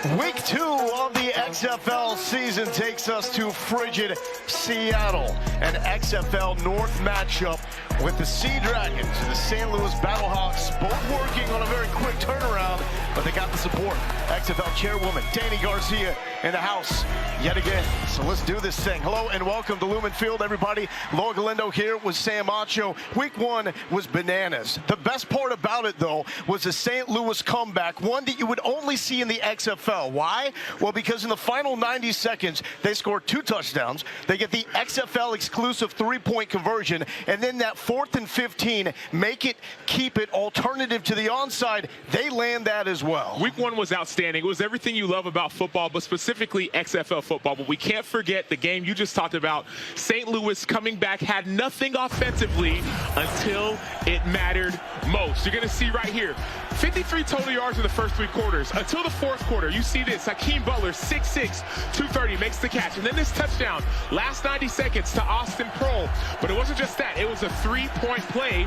Week 2 of the XFL season takes us to frigid Seattle. An XFL North matchup with the Sea Dragons and the St. Louis Battlehawks, both working on a very quick turnaround, but they got the support. XFL chairwoman Danny Garcia in the house yet again. So let's do this thing. Hello and welcome to Lumen Field, everybody. Laura Galindo here with Sam Acho. Week 1 was bananas. The best part about it, though, was the St. Louis comeback, one that you would only see in the XFL. Why? Well, because in the final 90 seconds, they scored 2 touchdowns. They get the XFL exclusive 3-point conversion, and then that 4th and 15, make it, keep it, alternative to the onside, they land that as well. Week 1 was outstanding. It was everything you love about football, but specifically XFL football. But we can't forget the game you just talked about. St. Louis coming back had nothing offensively until it mattered most. You're going to see right here, 53 total yards in the first 3 quarters. Until the 4th quarter, you see this. Hakeem Butler, 6'6", 230, makes the catch. And then this touchdown, last 90 seconds to Austin Prohl. But it wasn't just that. It was a 3-point play.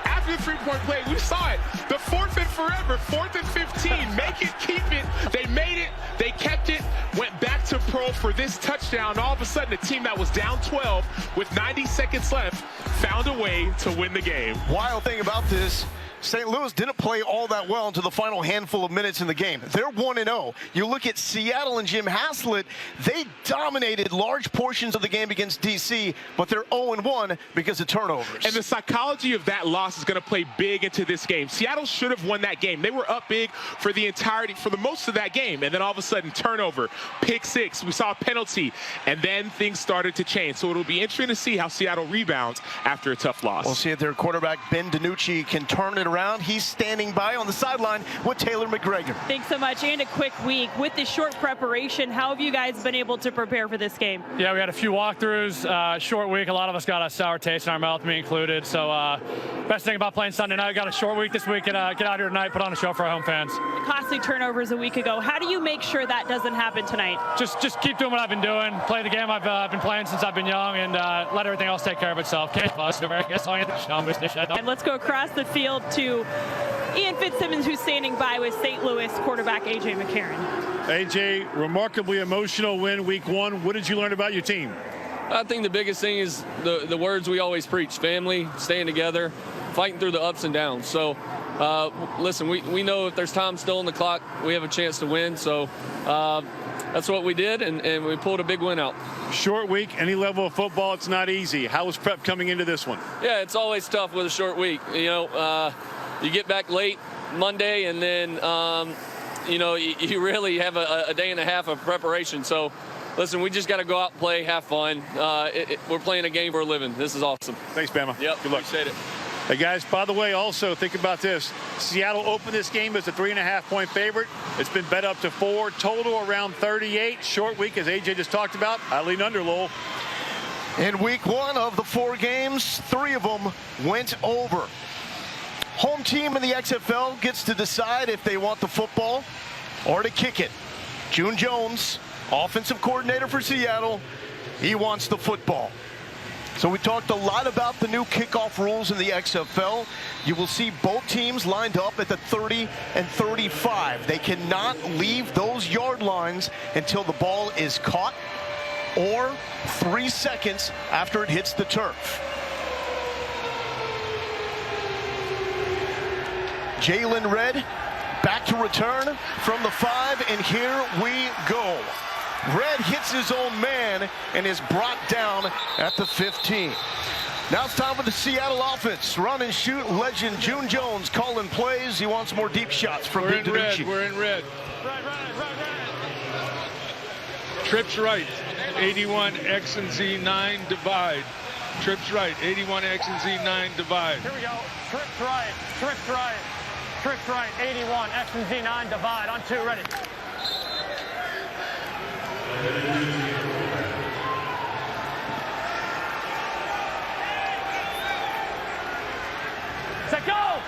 After the 3-point play, we saw it. The 4th and forever, 4th and 15. Make it, keep it. They made it. They kept it. Went back to Prohl for this touchdown. All of a sudden, a team that was down 12 with 90 seconds left found a way to win the game. Wild thing about this, St. Louis didn't play all that well until the final handful of minutes in the game. They're 1-0. You look at Seattle and Jim Haslett, they dominated large portions of the game against DC, but they're 0-1 because of turnovers. And the psychology of that loss is going to play big into this game. Seattle should have won that game. They were up big for the most of that game, and then all of a sudden, turnover, pick 6, we saw a penalty, and then things started to change. So it'll be interesting to see how Seattle rebounds after a tough loss. We'll see if their quarterback, Ben DiNucci, can turn it around. He's standing by on the sideline with Taylor McGregor. Thanks so much, and a quick week. With the short preparation, how have you guys been able to prepare for this game? Yeah, we had a few walkthroughs, short week. A lot of us got a sour taste in our mouth, me included. So best thing about playing Sunday night, got a short week this week, and get out here tonight, put on a show for our home fans. Costly turnovers a week ago. How do you make sure that doesn't happen tonight? Just keep doing what I've been doing, play the game I've been playing since I've been young, and let everything else take care of itself. And let's go across the field to Ian Fitzsimmons, who's standing by with St. Louis quarterback A.J. McCarron. A.J., remarkably emotional win week 1. What did you learn about your team? I think the biggest thing is the words we always preach: family, staying together, fighting through the ups and downs. So, listen, we know if there's time still on the clock, we have a chance to win. So that's what we did, and we pulled a big win out. Short week, any level of football, it's not easy. How was prep coming into this one? Yeah, it's always tough with a short week. You know, you get back late Monday, and then, you really have a day and a half of preparation. So, listen, we just got to go out and play, have fun. We're playing a game for a living. This is awesome. Thanks, Bama. Yep, good luck. Appreciate it. Hey, guys, by the way, also think about this. Seattle opened this game as a 3.5-point favorite. It's been bet up to 4, total around 38. Short week, as A.J. just talked about. I lean under, Lowell. In week 1 of the 4 games, 3 of them went over. Home team in the XFL gets to decide if they want the football or to kick it. June Jones, offensive coordinator for Seattle, he wants the football. So we talked a lot about the new kickoff rules in the XFL. You will see both teams lined up at the 30 and 35. They cannot leave those yard lines until the ball is caught or 3 seconds after it hits the turf. Jalen Red back to return from the 5, and here we go. Red hits his own man and is brought down at the 15. Now it's time for the Seattle offense. Run and shoot legend June Jones calling plays. He wants more deep shots from Ben DiNucci. We're in red. Trips right. 81 X and Z 9 divide. Trips right. 81 X and Z 9 divide. Here we go. Trips right. Trips right. Trips right. 81 X and Z 9 divide. On 2. Ready. Set go!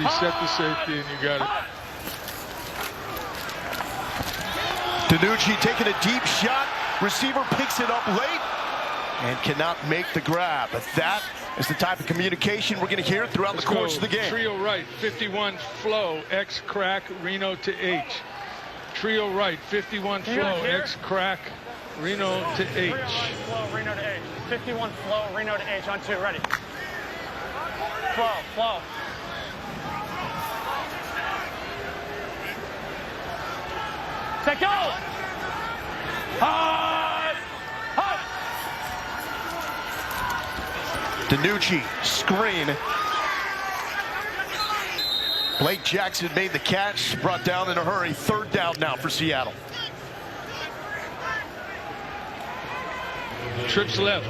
You set the safety and you got it. DiNucci taking a deep shot. Receiver picks it up late and cannot make the grab. But that is the type of communication we're going to hear throughout the course of the game. Trio right, 51 flow, X crack, Reno to H. trio right, 51 flow, X crack, Reno to H. Flow, Reno to H. 51 flow, Reno to H on 2, ready. Flow, flow. Set, go! Hot! Hot! DiNucci, screen. Blake Jackson made the catch, brought down in a hurry. 3rd down now for Seattle. Trips left,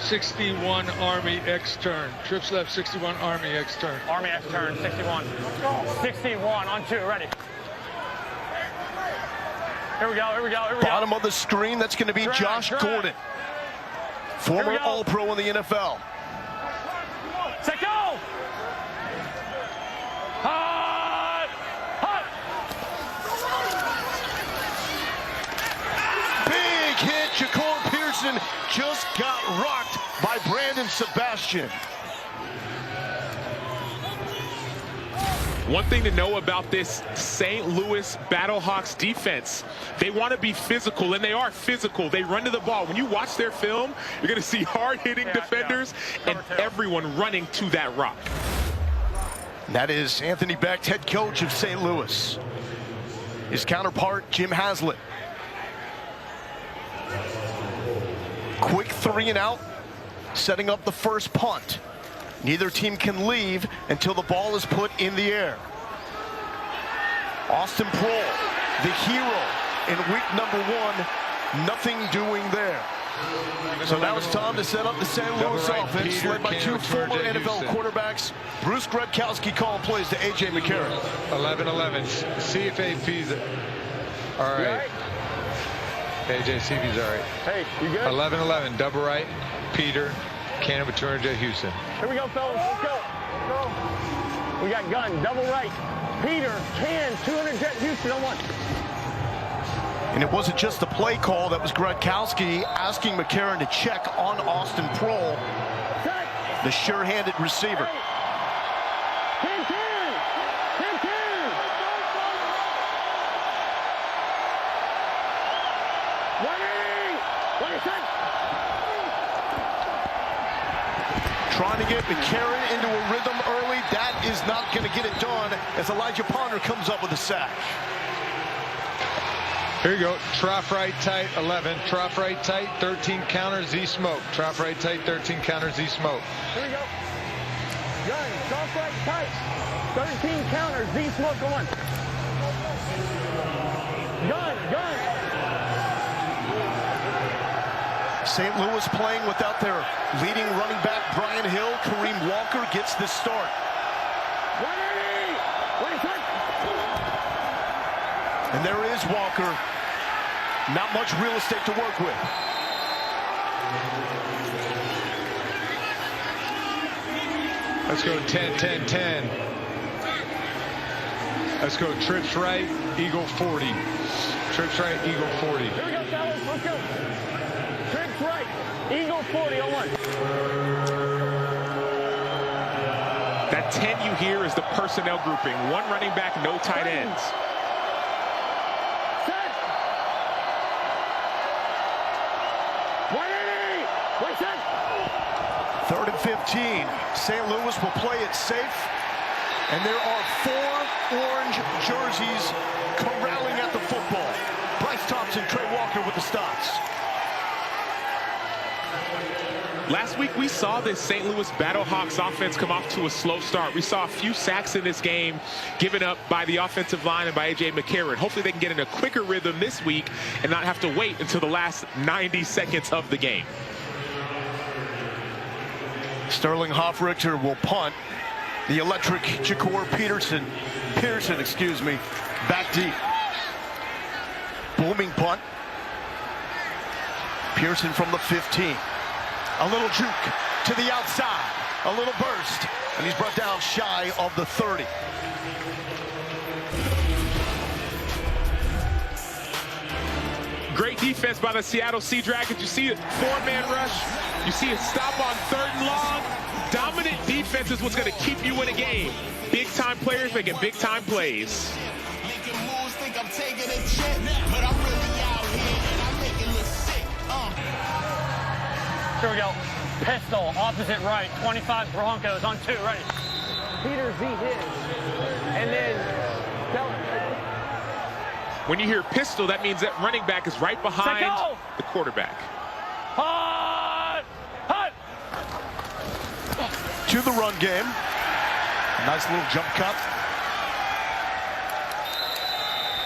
61 Army X turn. Trips left, 61 Army X turn. Army X turn, 61. 61 on 2, ready. Here we go, here we go, here we go. Bottom of the screen, that's going to be Josh Gordon. Former All-Pro in the NFL. Set, go! Hot! Hot! Big hit, Ja'Cory Pearson just got rocked by Brandon Sebastian. One thing to know about this St. Louis Battlehawks defense, they want to be physical, and they are physical. They run to the ball. When you watch their film, you're going to see hard-hitting defenders and everyone running to that rock. That is Anthony Becht, head coach of St. Louis. His counterpart, Jim Haslett. Quick 3 and out, setting up the first punt. Neither team can leave until the ball is put in the air. Austin Prohl, the hero in week number 1, nothing doing there. So now it's time to set up the St. Louis offense, led by 2 former NFL quarterbacks. Bruce Gradkowski calling plays to A.J. McCarron. 11-11, see if AP's all right. AJ, see if he's all right. Hey, you good? 11-11, double right, Peter, Cannon, return to Houston. Here we go, fellas. Let's go. Let's go. We got gun, double right. Peter, Can, 200 jet Houston on 1. And it wasn't just the play call. That was Gradkowski asking McCarron to check on Austin Prohl, the sure-handed receiver. Can. Trying to get McCarron into a rhythm early. That is not going to get it done as Elijah Ponder comes up with a sack. Here you go. Trough right tight, 11. Trough right tight, 13 counter, Z smoke. Trough right tight, 13 counter, Z smoke. Here we go. Gun, trough right tight, 13 counter, Z smoke on 1. Gun. St. Louis playing without their leading running back, Brian Hill. Kareem Walker gets the start. And there is Walker. Not much real estate to work with. Let's go 10-10-10. Let's go trips right, Eagle 40. Trips right, Eagle 40. Here we go, fellas. Let's go. Trips right, Eagle 40 on 1. That 10 you hear is the personnel grouping. 1 running back, no tight ends. Set. 180. Wait, set. 3rd and 15. St. Louis will play it safe. And there are 4 orange jerseys corralling at the football. Bryce Thompson, Trey Walker with the stops. Last week, we saw this St. Louis Battlehawks offense come off to a slow start. We saw a few sacks in this game given up by the offensive line and by A.J. McCarron. Hopefully, they can get in a quicker rhythm this week and not have to wait until the last 90 seconds of the game. Sterling Hoffrichter will punt. The electric Ja'Cory Pearson, back deep. Booming punt. Pearson from the 15. A little juke to the outside. A little burst. And he's brought down shy of the 30. Great defense by the Seattle Sea Dragons. You see a 4-man rush. You see a stop on 3rd and long. Dominant defense is what's going to keep you in a game. Big-time players making big-time plays. Making moves, think I'm taking a chance. Here we go. Pistol, opposite right, 25 Broncos on 2, ready. Peter Z his. And then When you hear pistol, that means that running back is right behind the quarterback. Hut! Hut! To the run game. Nice little jump cut.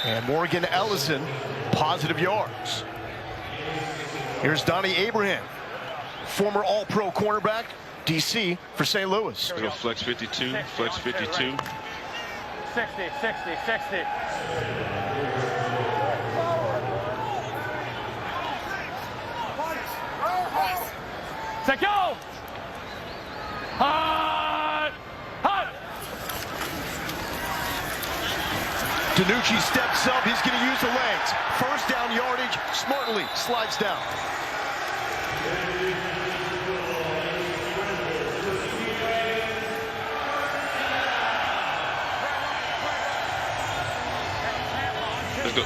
And Morgan Ellison, positive yards. Here's Donnie Abraham, former All-Pro cornerback, DC for St. Louis. Go flex 52, flex 52. 60, 60, 60. Set go! Hut! Hut! DiNucci steps up. He's going to use the legs. First down yardage. Smartly slides down. Let's go.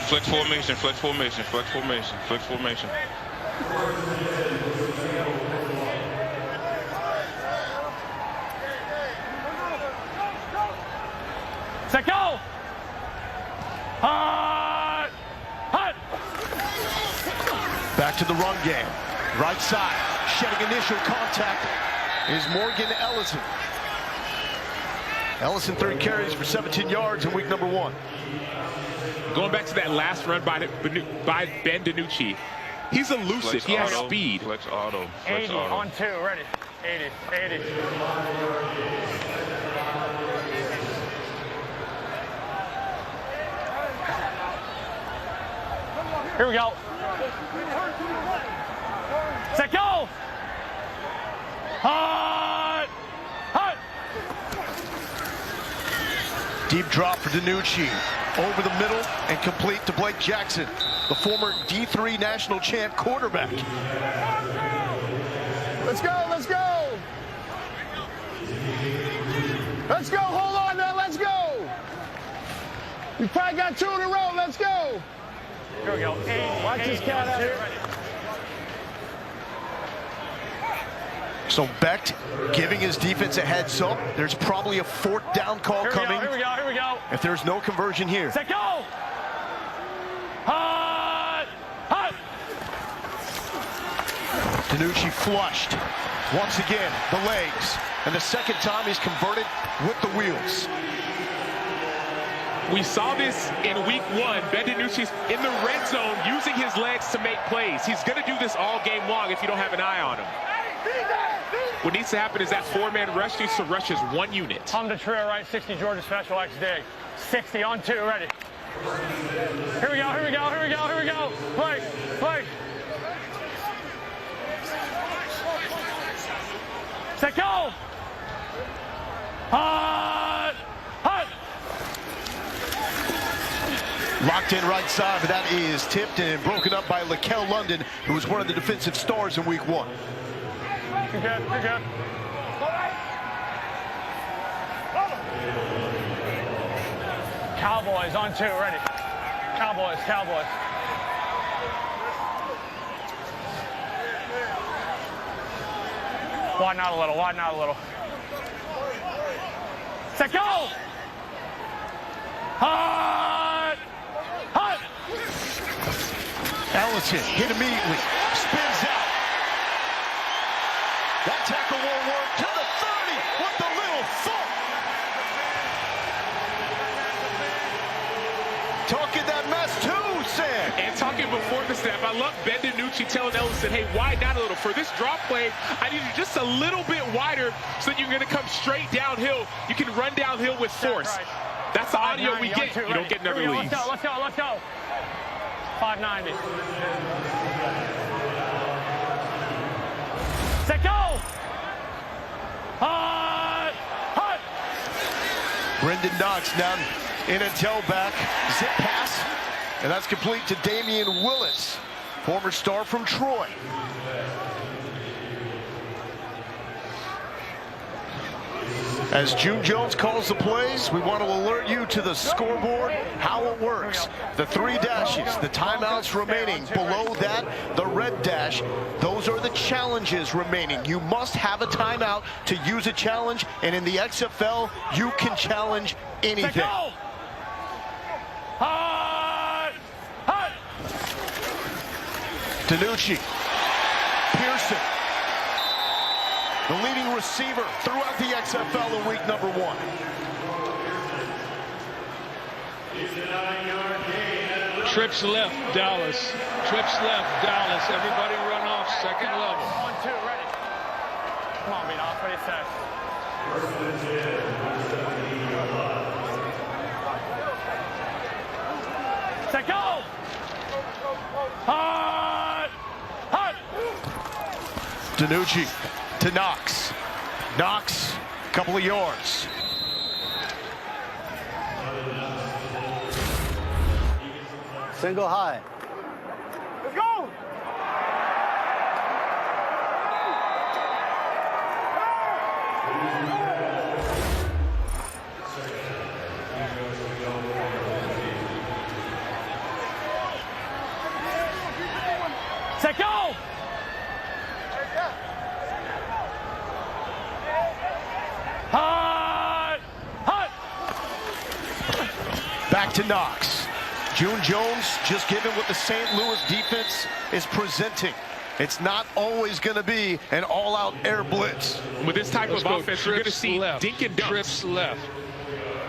Flex formation, flex formation, flex formation, flex formation. Set go! Hut! Hut! Back to the run game. Right side. Shedding initial contact is Morgan Ellison. Ellison 30 carries for 17 yards in week number 1. Going back to that last run by Ben DiNucci. He's elusive. Flex he has auto, speed. Flex auto. Flex 80 auto. on 2, ready. 80, 80. Here we go. Set go! Hut! Hut! Deep drop for DiNucci. Over the middle and complete to Blake Jackson, the former D3 national champ quarterback. let's go, let's go. Let's go, hold on now, let's go. You probably got 2 in a row, let's go. Here we go. 80, Watch this cat out here. So Becht giving his defense a heads up. There's probably a 4th down call coming. Here we go, here we go. If there's no conversion here. Set go! Hut! Hut! DiNucci flushed. Once again, the legs. And the second time he's converted with the wheels. We saw this in week 1. Ben DiNucci's in the red zone using his legs to make plays. He's going to do this all game long if you don't have an eye on him. What needs to happen is that 4-man rush needs to rush as 1 unit. Hum to trio right, 60 Georgia special X dig. 60 on 2, ready. Here we go, here we go, here we go, here we go. Play, play. Set go! Hut! Hut! Locked in right side, but that is tipped and broken up by Lakel London, who was one of the defensive stars in week 1. You're good, you're good. Cowboys on 2, ready. Cowboys, Cowboys. Widen out a little, widen out a little. Set go! Hut! Hut! Ellison hit immediately, spins out. That tackle won't work to the 30 with the little thump. Talking that mess too, Sam. And talking before the snap, I love Ben DiNucci telling Ellison, hey, widen out a little. For this drop play, I need you just a little bit wider so that you're going to come straight downhill. You can run downhill with force. That's the audio we get. You don't get in other leagues. Let's go, let's go. 590. Set go! Hut! Hut! Brendan Knox down in a tailback. Zip pass. And that's complete to Damian Willis, former star from Troy. As June Jones calls the plays, we want to alert you to the scoreboard, how it works. The 3 dashes, the timeouts remaining. Below that, the red dash. Those are the challenges remaining. You must have a timeout to use a challenge, and in the XFL, you can challenge anything. DiNucci, Pearson, the leading receiver throughout the XFL in week number 1. Trips left, Dallas. Trips left, Dallas. Everybody run off second level. 1-2, ready. Come on, beat off. What do you say? Set, go! Hot! Hot! DiNucci to Knox. Knox, couple of yards. Single high. Let's go! Set, go! Hot! Hot! Back to Knox. June Jones just given what the St. Louis defense is presenting. It's not always going to be an all-out air blitz. With this type of offense, you're going to see dink and dunks. Trips left.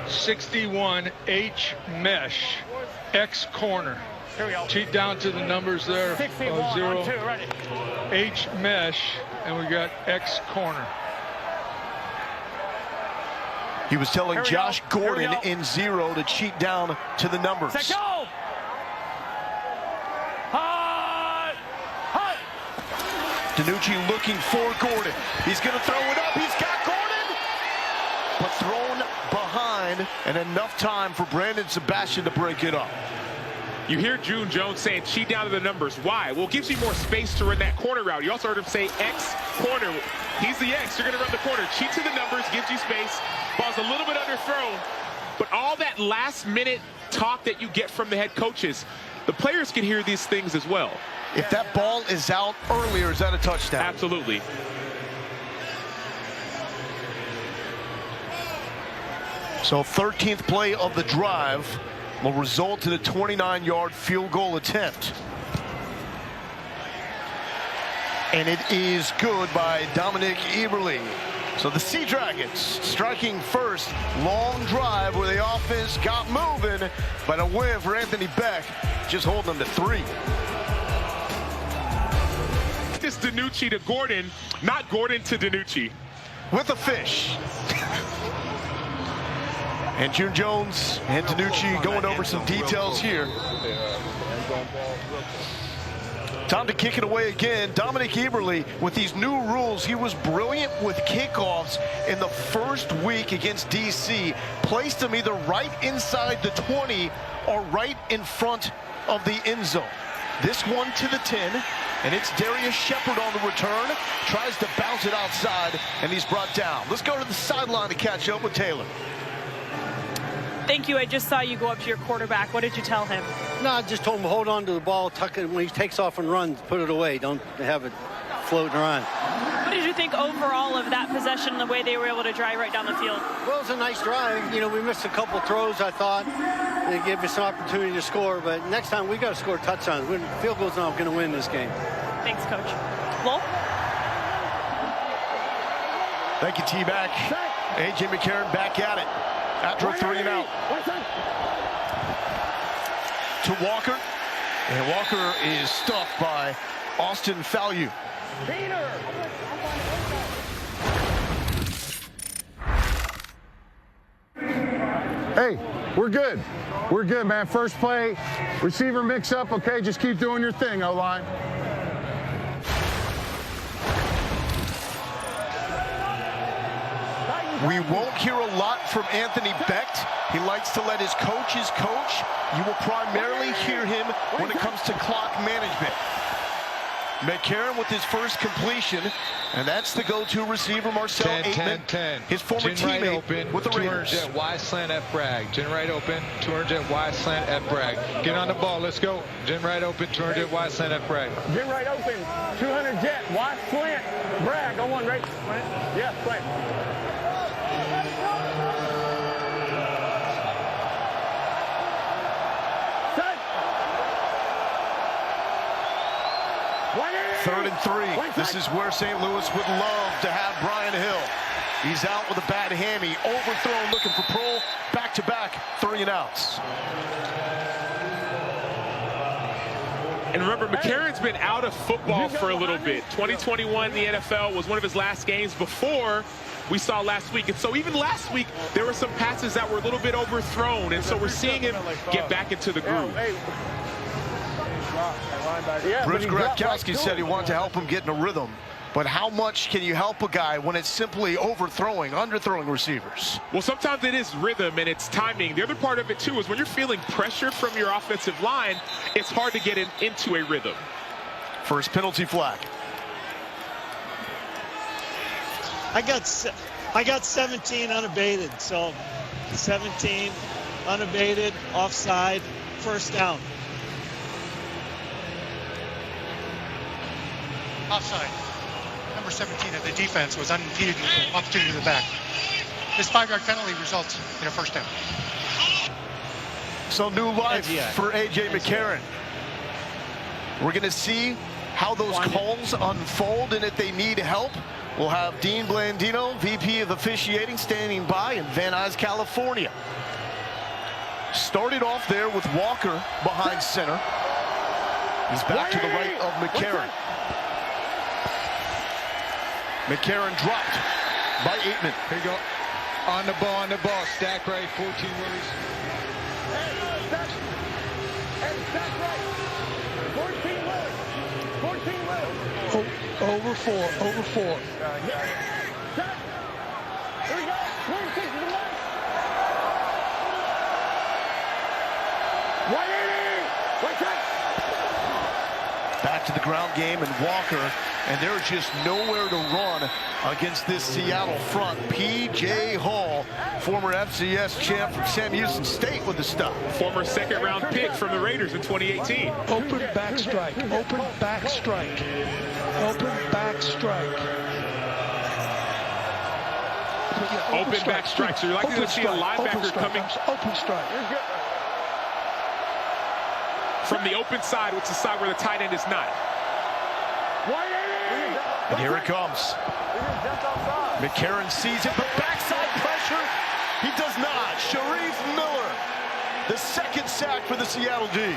61 H mesh X corner. Here we go. Cheat down to the numbers there. 61, 0 1-2, ready. H mesh, and we got X corner. He was telling Josh Gordon in 0 to cheat down to the numbers. Set, go! Hot! Hot! DiNucci looking for Gordon. He's going to throw it up. He's got Gordon! But thrown behind, and enough time for Brandon Sebastian to break it up. You hear June Jones saying cheat down to the numbers. Why? Well, it gives you more space to run that corner route. You also heard him say X corner. He's the X. You're going to run the corner. Cheat to the numbers, gives you space. Ball's a little bit underthrown. But all that last-minute talk that you get from the head coaches, the players can hear these things as well. If that ball is out earlier, is that a touchdown? Absolutely. So 13th play of the drive will result in a 29-yard field goal attempt. And it is good by Dominic Eberle. So the Sea Dragons striking first. Long drive where the offense got moving, but a win for Anthony Beck, just holding them to 3. This DiNucci to Gordon, not Gordon to DiNucci. With a fish. And June Jones and DiNucci going over some details here. Time to kick it away again. Dominic Eberle, with these new rules, he was brilliant with kickoffs in the first week against DC. Placed them either right inside the 20 or right in front of the end zone. This one to the 10, and it's Darius Shepard on the return. Tries to bounce it outside, and he's brought down. Let's go to the sideline to catch up with Taylor. Thank you. I just saw you go up to your quarterback. What did you tell him? No, I just told him hold on to the ball, tuck it when he takes off and runs, put it away. Don't have it floating around. What did you think overall of that possession and the way they were able to drive right down the field? Well, it was a nice drive. You know, we missed a couple throws, I thought. They gave us an opportunity to score, but next time we got to score touchdowns. Field goal's not going to win this game. Thanks, Coach. Lowell? Thank you, T-Back. A.J. McCarron back at it after a 3-and-out. To Walker, and Walker is stuffed by Austin Fallu. Hey, we're good. We're good, man. First play, receiver mix up. Okay, just keep doing your thing, O-line. We won't hear a lot from Anthony Becht. He likes to let his coaches coach. You will primarily hear him when it comes to clock management. McCarron with his first completion, and that's the go-to receiver, Marcel Aitman, 10. his former Jin right teammate open, with the 200 Raiders. jet wide slant at Bragg. Jin right open, 200 jet wide slant at Bragg. Get on the ball, let's go. Jin right open, 200 jet wide slant at Bragg. Jim right open, 200 jet, wide slant, Bragg on one, right? Slant? Yeah, slant. Third and 3. This is where St. Louis would love to have Brian Hill. He's out with a bad hammy, overthrown, looking for Prohl. Back-to-back 3 and outs. And remember, McCarron's been out of football for a little bit. 2021 in the NFL was one of his last games before we saw last week. And so even last week, there were some passes that were a little bit overthrown. And so we're seeing him get back into the groove. Bruce Gradkowski said he wanted to help him get in a rhythm. But how much can you help a guy when it's simply overthrowing, underthrowing receivers? Well, sometimes it is rhythm and it's timing. The other part of it, too, is when you're feeling pressure from your offensive line, it's hard to get into a rhythm. First penalty flag. I got 17 unabated, so 17 unabated, offside, first down. Offside. Number 17 of the defense was unimpeded opportunity to the back. This 5-yard penalty results in a first down. So new life for A.J. McCarron. We're going to see how those calls unfold, and if they need help, we'll have Dean Blandino, VP of Officiating, standing by in Van Nuys, California. Started off there with Walker behind center. He's back to the right of McCarron. McCarron dropped by Aitman. Here you go. On the ball, stack right, 14 Willers. Over four. Back to the ground game, and Walker, and there's just nowhere to run against this Seattle front. P.J. Hall, former FCS champ from Sam Houston State with the stop. Former second-round pick from the Raiders in 2018. Open back strike. Open back strike. Open back strike. Open back strike. So you're likely to see a linebacker coming Open strike. from the open side, which is the side where the tight end is not. And here it comes. McCarron sees it, but backside pressure, he does not. Sharif Miller, the second sack for the Seattle D.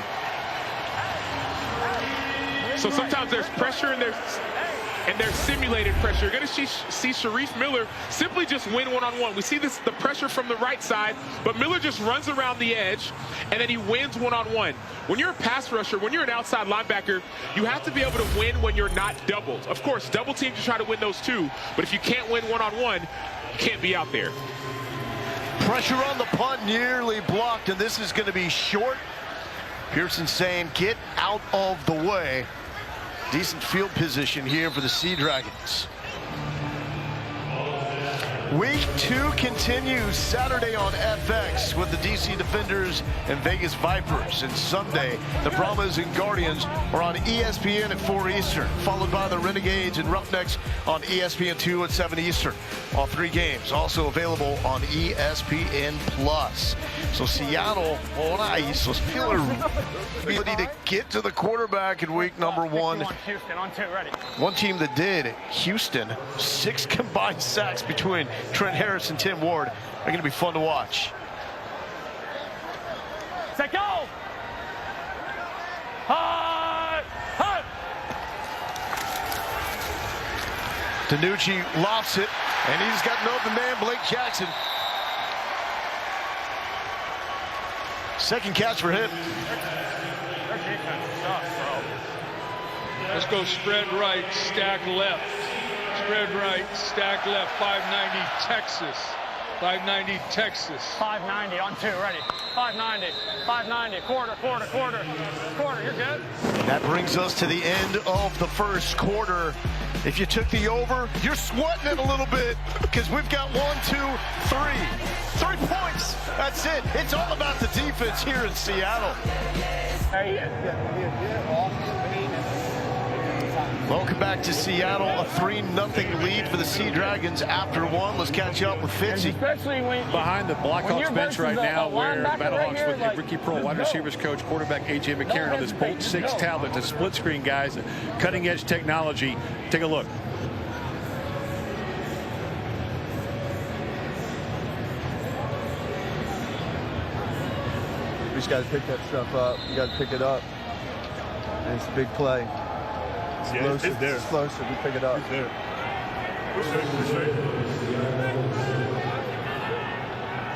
So sometimes there's pressure and there's simulated pressure. You're going to see Sharif Miller simply just win one-on-one. We see the pressure from the right side, but Miller just runs around the edge, and then he wins one-on-one. When you're a pass rusher, when you're an outside linebacker, you have to be able to win when you're not doubled. Of course, double teams, you try to win those too, but if you can't win one-on-one, you can't be out there. Pressure on the punt, nearly blocked, and this is going to be short. Pearson saying, get out of the way. Decent field position here for the Sea Dragons. Week 2 continues Saturday on FX with the DC Defenders and Vegas Vipers. And Sunday, the Brahmas and Guardians are on ESPN at 4 Eastern, followed by the Renegades and Roughnecks on ESPN2 at 7 Eastern. All 3 games also available on ESPN+. So Seattle on ice. So Steelers ability to get to the quarterback in week number 1. One team that did, Houston, 6 combined sacks between Trent Harris and Tim Ward. Are going to be fun to watch. Set go! Hut! Hut! Danucci lofts it, and he's got an open man, Blake Jackson. Second catch for him. Let's go spread right, stack left. Spread right, stack left, 590 Texas. 590 Texas. 590 on 2, ready. 590, 590, quarter, you're good. That brings us to the end of the first quarter. If you took the over, you're sweating it a little bit because we've got 1, 2, 3. 3 points. That's it. It's all about the defense here in Seattle. Welcome back to Seattle. A 3-0 lead for the Sea Dragons after 1. Let's catch up with Fitzy. Behind the Blackhawks bench right now, where Battlehawks with Ricky Pearl, wide receivers coach, quarterback A.J. McCarron on this Bolt 6 tablet, the split screen guys, cutting-edge technology. Take a look. We just got to pick that stuff up. You got to pick it up. And it's a big play. Explosive, it's there. Explosive. We pick it up. It's there.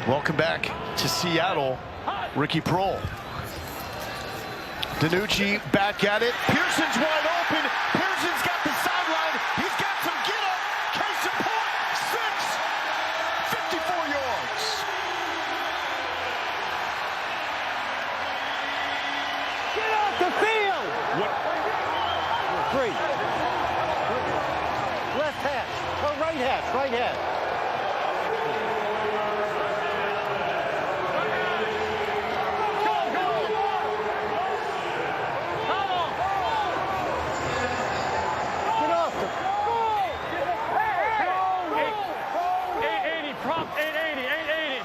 Welcome back to Seattle. Ricky Prohl. DiNucci back at it. Pearson's wide open. Pearson's got the sideline. He's got some get up. Case in point. 6. 54 yards. Get off the field! What? 3. Left hash. Or right hash. Right hash.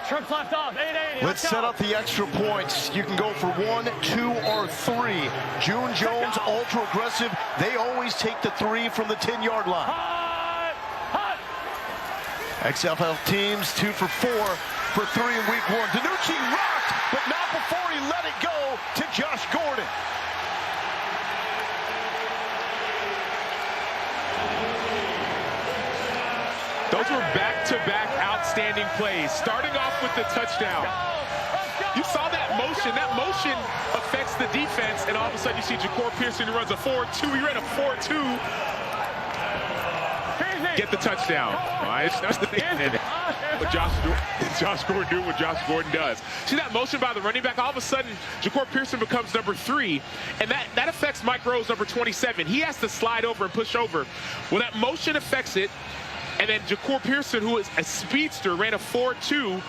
Trips left off, 880. Let's set up the extra points. You can go for 1, 2, or 3. June Jones, ultra aggressive. They always take the 3 from the 10-yard line. XFL teams 2 for 4 for 3 in week 1. DiNucci rocked, but not before he let it go to Josh Gordon. Those were back-to-back outstanding plays. Starting off with the touchdown. You saw that motion. That motion affects the defense, and all of a sudden you see Ja'Cour Pearson who runs a 4-2. He ran a 4-2. Get the touchdown. All right. But Josh Gordon doing what Josh Gordon does. See that motion by the running back? All of a sudden, Ja'Cour Pearson becomes number 3, and that affects Mike Rose, number 27. He has to slide over and push over. Well, that motion affects it. And then Ja'Cour Pearson, who is a speedster, ran a 4-2,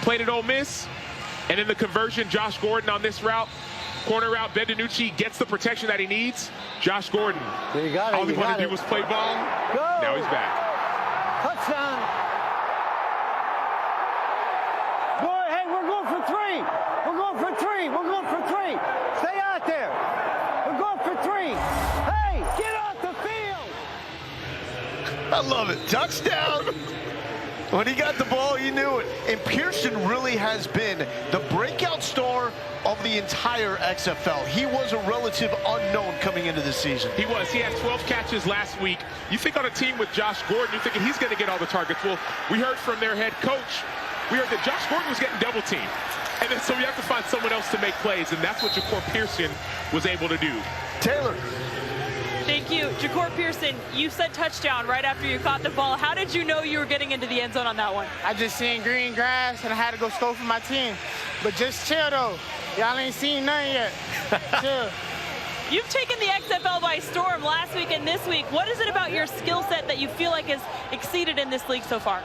played at Ole Miss. And in the conversion, Josh Gordon on this route, corner route, Ben DiNucci gets the protection that he needs. Josh Gordon, There you got it. all he wanted to do was play ball. Go. Now he's back. Touchdown. Boy, hey, we're going for 3. We're going for 3. We're going for 3. Stay out there. We're going for 3. Hey, get off the field. I love it. Touchdown. When he got the ball, he knew it. And Pearson really has been the breakout star of the entire XFL. He was a relative unknown coming into the season. He was. He had 12 catches last week. You think on a team with Josh Gordon, you're thinking he's going to get all the targets. Well, we heard from their head coach, we heard that Josh Gordon was getting double teamed. And then so we have to find someone else to make plays, and that's what Ja'Cour Pearson was able to do. Taylor. Thank you. Ja'Cour Pearson, you said touchdown right after you caught the ball. How did you know you were getting into the end zone on that one? I just seen green grass and I had to go score for my team. But just chill though. Y'all ain't seen nothing yet. Chill. You've taken the XFL by storm last week and this week. What is it about your skill set that you feel like has exceeded in this league so far?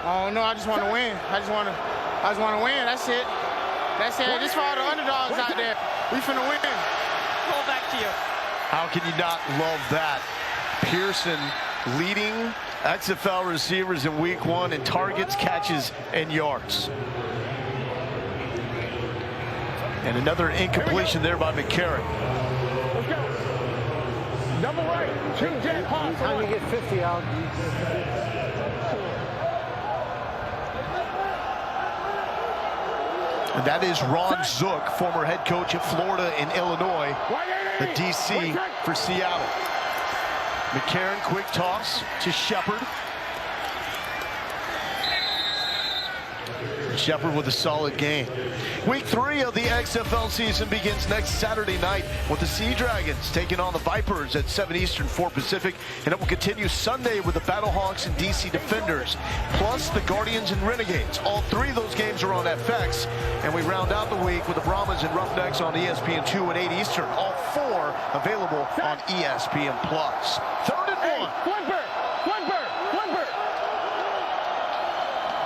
Oh no, I just want to win. I just want to win. That's it. That's it. This for all the underdogs out there. We finna win. Pull back to you. How can you not love that? Pearson leading XFL receivers in week 1 in targets, catches, and yards. And another incompletion there by McCarron. Let's go. Double right. Change that. Time to get 50 out. And that is Ron Zook, former head coach at Florida and Illinois, the DC for Seattle. McCarron, quick toss to Shepard. Shepard with a solid game. Week 3 of the XFL season begins next Saturday night with the Sea Dragons taking on the Vipers at 7 Eastern, 4 Pacific, and it will continue Sunday with the Battlehawks and DC Defenders, plus the Guardians and Renegades. All 3 of those games are on FX, and we round out the week with the Brahmas and Roughnecks on ESPN2 at 8 Eastern. All 4 available on ESPN+. 3rd and 1. Flipper!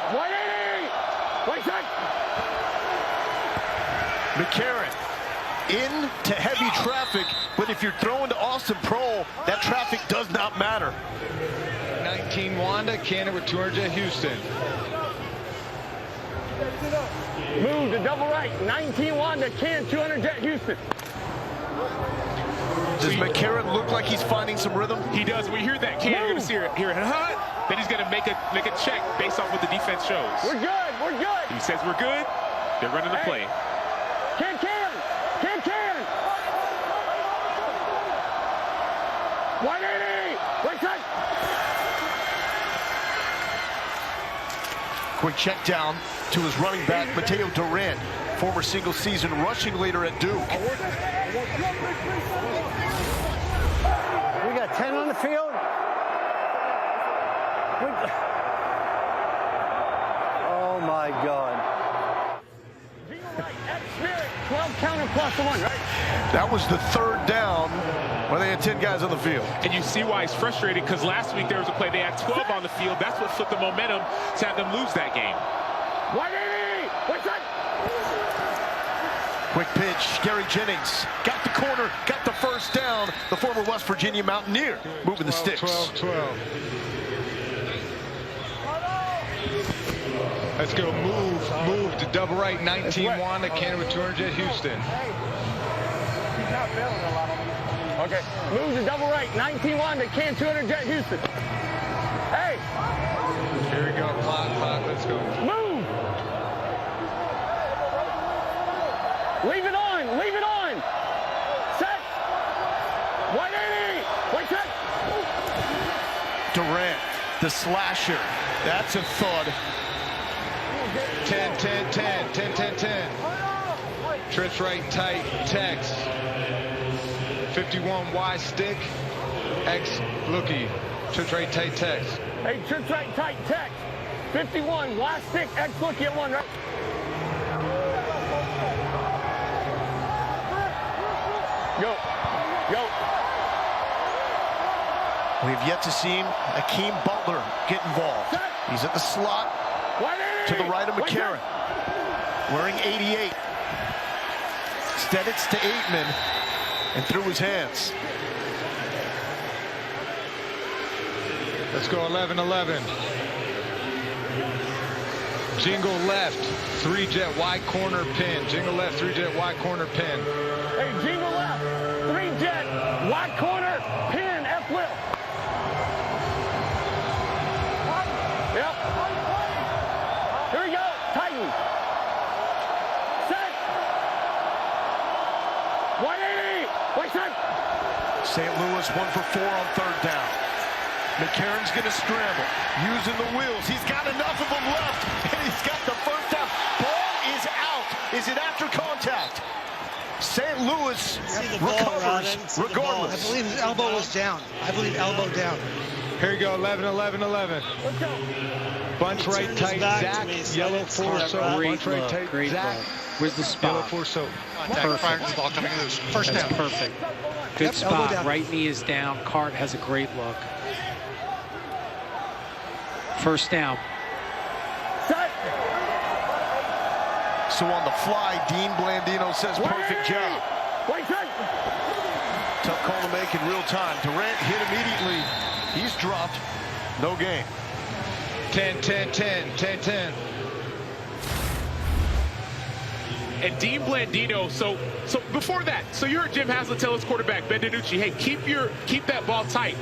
180! Wait a sec! McCarron into heavy traffic, but if you're throwing to Austin Prohl, that traffic does not matter. 19 Wanda, Cannon with 200 at Houston. Move to double right. 19 Wanda, Can 200 jet Houston. Does McCarron look like he's finding some rhythm? He does. We hear that. Can, you're going to see here. Then he's going to make a check based off what the defense shows. We're good. We're good. He says we're good. They're running the play. Can. 180. Wait a sec. Quick check down to his running back, Mateo Durant, former single-season rushing leader at Duke. We got 10 on the field. Oh my God. 12 counter plus the 1, right? That was the 3rd down where they had 10 guys on the field. And you see why he's frustrated, because last week there was a play they had 12 on the field. That's what flipped the momentum to have them lose that game. 180! What's that? Quick pitch, Gary Jennings got the corner, got the 1st down. The former West Virginia Mountaineer moving the sticks. 12. Let's go. Move to double right. 19 Wanda, Cannon with 200 at Houston. Okay. Move to double right. 19 Wanda, Can 200 jet Houston. Hey. Here we go. Clock. Let's go. Move. Leave it on. Set. 180. Wait, set. Durant, the slasher. That's a thud. 10. Trips right, tight, Tex. 51 Y stick, X looky. Trips right, tight, Tex. Hey, trips right, tight, Tex. 51 Y stick, X looky at 1, right? Go. We've yet to see Akeem Butler get involved. He's at the slot to the right of McCarron, wearing 88. Instead, it's to Aitman and through his hands. Let's go 11. Jingle left, 3-jet Y corner pin. Jingle left, 3-jet Y corner pin. Hey, jingle left, 3-jet Y corner pin, F will. Yep. Here we go, Titan. Set. 180. Wait, set. St. Louis 1 for 4 on 3rd down. McCarron's going to scramble, using the wheels. He's got enough of them left, and he's got the 1st down. Ball is out. Is it after contact? St. Louis recovers regardless. I believe his elbow was down. Elbow down. Here we go, 11. Let's go. Bunch right tight, Zach. Yellow 4-so. Bunch right tight, Great Zach. look. Where's the spot? Yellow 4-so. Contact prior to the ball coming loose. 1st down. Perfect. Good spot. Right knee is down. Cart has a great look. 1st down. Set. So on the fly, Dean Blandino says perfect job. Wait, set. Tough call to make in real time. Durant hit immediately. He's dropped. No game. 10. And Dean Blandino, so before that, so you heard Jim Haslett tell his quarterback, Ben DiNucci, hey, keep that ball tight.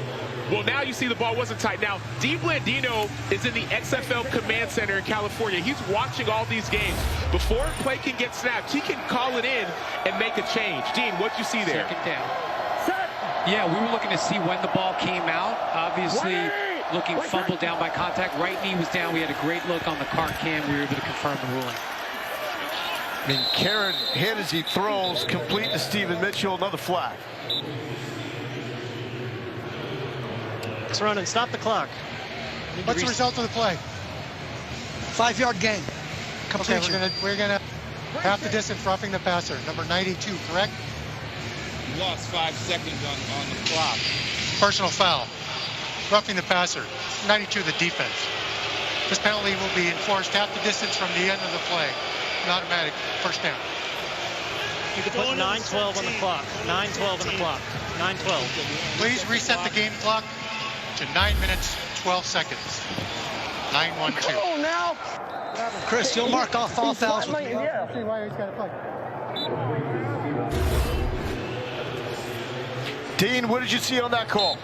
Well, now you see the ball wasn't tight. Now, Dean Blandino is in the XFL Command Center in California. He's watching all these games. Before a play can get snapped, he can call it in and make a change. Dean, what'd you see there? 2nd down. Yeah, we were looking to see when the ball came out. Obviously, looking fumble down by contact. Right knee was down. We had a great look on the cart cam. We were able to confirm the ruling. I mean, Karen hit as he throws, complete to Stephen Mitchell, another flag. Let's run and stop the clock. What's the result of the play? 5-yard gain. Okay, we're gonna half the distance roughing the passer, number 92, correct? You lost 5 seconds on the clock. Personal foul, roughing the passer, 92 the defense. This penalty will be enforced half the distance from the end of the play. An automatic first down. You can put 9:12 on the clock. 9:12 on the clock. 9:12. Please reset the game clock to 9 minutes, 12 seconds. 9-1-2. Come on now. Chris, you'll mark off all fouls with me. Yeah, see why he's got to play. Dean, what did you see on that call?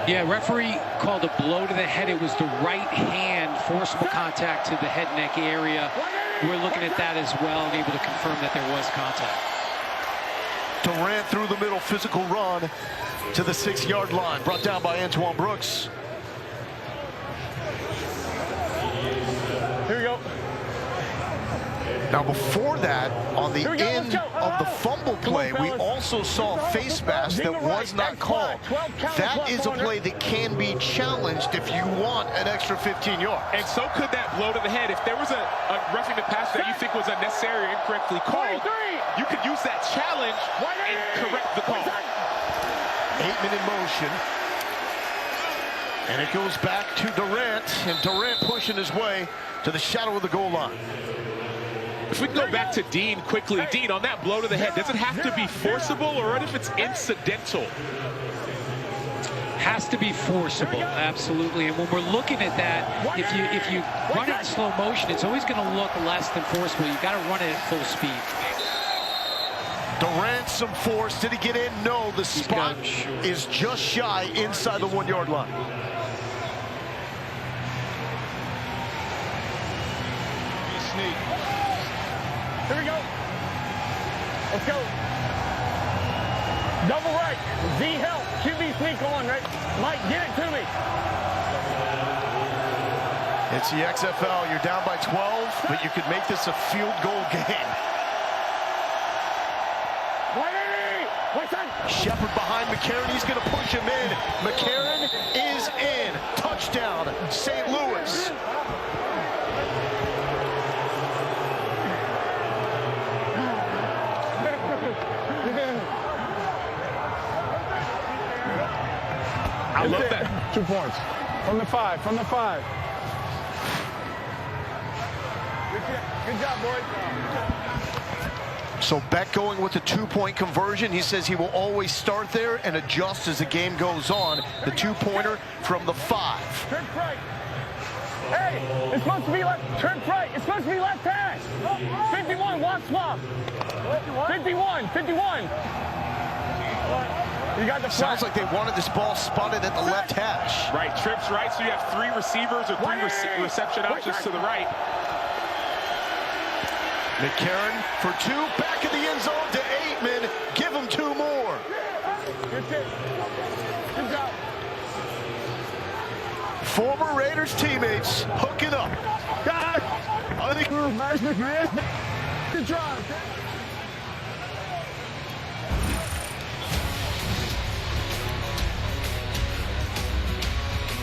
Yeah, referee called a blow to the head. It was the right hand, forcible contact to the head neck area. We're looking at that as well and able to confirm that there was contact. Durant through the middle, physical run to the 6-yard line, brought down by Antoine Brooks. Here we go. Now before that, on the end of the fumble play, we also saw a face mask that was not called. That is a play that can be challenged if you want an extra 15 yards. And so could that blow to the head. If there was a roughing the passer that you think was unnecessary or incorrectly called, you could use that challenge and correct the call. 8-minute motion. And it goes back to Durant, and Durant pushing his way to the shadow of the goal line. If we can go back to Dean quickly. Dean, on that blow to the head, does it have to be forcible, or what if it's incidental? Has to be forcible, absolutely. And when we're looking at that, if you run it in slow motion, it's always going to look less than forcible. You've got to run it at full speed. Durant, some force. Did he get in? No, the spot is just shy inside the 1-yard line. Here we go. Let's go. Double right. Z help. QB sneak on, right? Mike, get it to me. It's the XFL. You're down by 12, but you could make this a field goal game. Shepard behind McCarron. He's going to push him in. McCarron is in. Touchdown, St. Louis. I love that. 2 points. From the 5, from the 5. Good job, boys. So Beck going with the 2-point conversion. He says he will always start there and adjust as the game goes on. The 2-pointer from the 5. Trip right. Hey, it's supposed to be left. Trip right. It's supposed to be left hash. 51, walk swap. 51. You got the Sounds like they wanted this ball spotted at the left hash. Right, trips right, so you have 3 receivers or 3 reception options to the right. McCarron for 2, back in the end zone to Aitman. Give him 2 more. Good job. Former Raiders teammates hooking up. Nice, McMahon. Good job.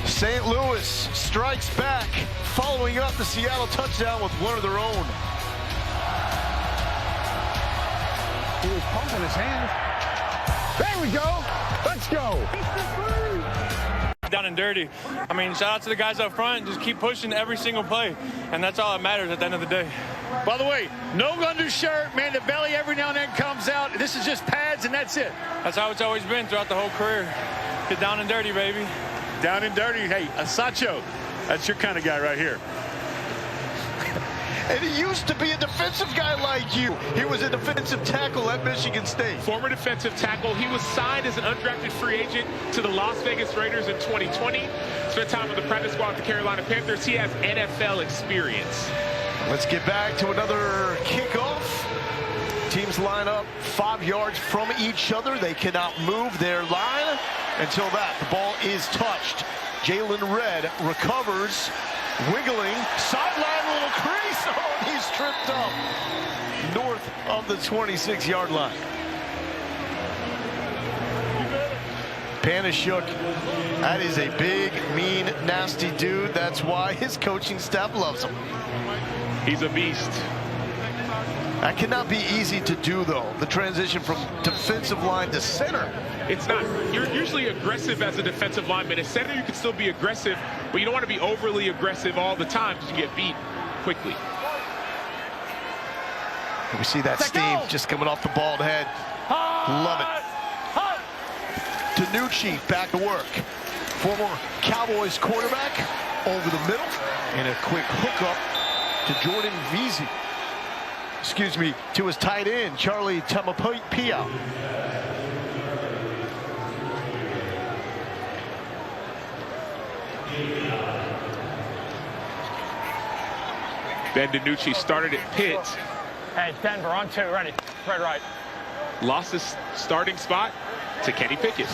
St. Louis strikes back, following up the Seattle touchdown with one of their own. He was pumping his hands. There we go. Let's go. Down and dirty. I mean, shout out to the guys up front. Just keep pushing every single play. And that's all that matters at the end of the day. By the way, no undershirt, man. The belly every now and then comes out. This is just pads, and that's it. That's how it's always been throughout the whole career. Get down and dirty, baby. Down and dirty. Hey, Asacho, that's your kind of guy right here. And he used to be a defensive guy like you. He was a defensive tackle at Michigan State. Former defensive tackle. He was signed as an undrafted free agent to the Las Vegas Raiders in 2020. Spent time with the practice squad with the Carolina Panthers. He has NFL experience. Let's get back to another kickoff. Teams line up 5 yards from each other. They cannot move their line. until that. The ball is touched. Jalen Red recovers, wiggling, sideline, little crease. Oh, and he's tripped up north of the 26-yard line. Panashuk, that is a big, mean, nasty dude. That's why his coaching staff loves him. He's a beast. That cannot be easy to do, though, the transition from defensive line to center. It's not. You're usually aggressive as a defensive lineman. At center, you can still be aggressive, but you don't want to be overly aggressive all the time because you get beat quickly. We see that steam just coming off the bald head. Love it. DiNucci back to work. Former Cowboys quarterback over the middle. And a quick hookup to Jordan Veazey. Excuse me, to his tight end, Charlie Tamapia. Ben DiNucci started at Pitt. Hey, Denver on 2, ready. Red right. Lost his starting spot to Kenny Pickett.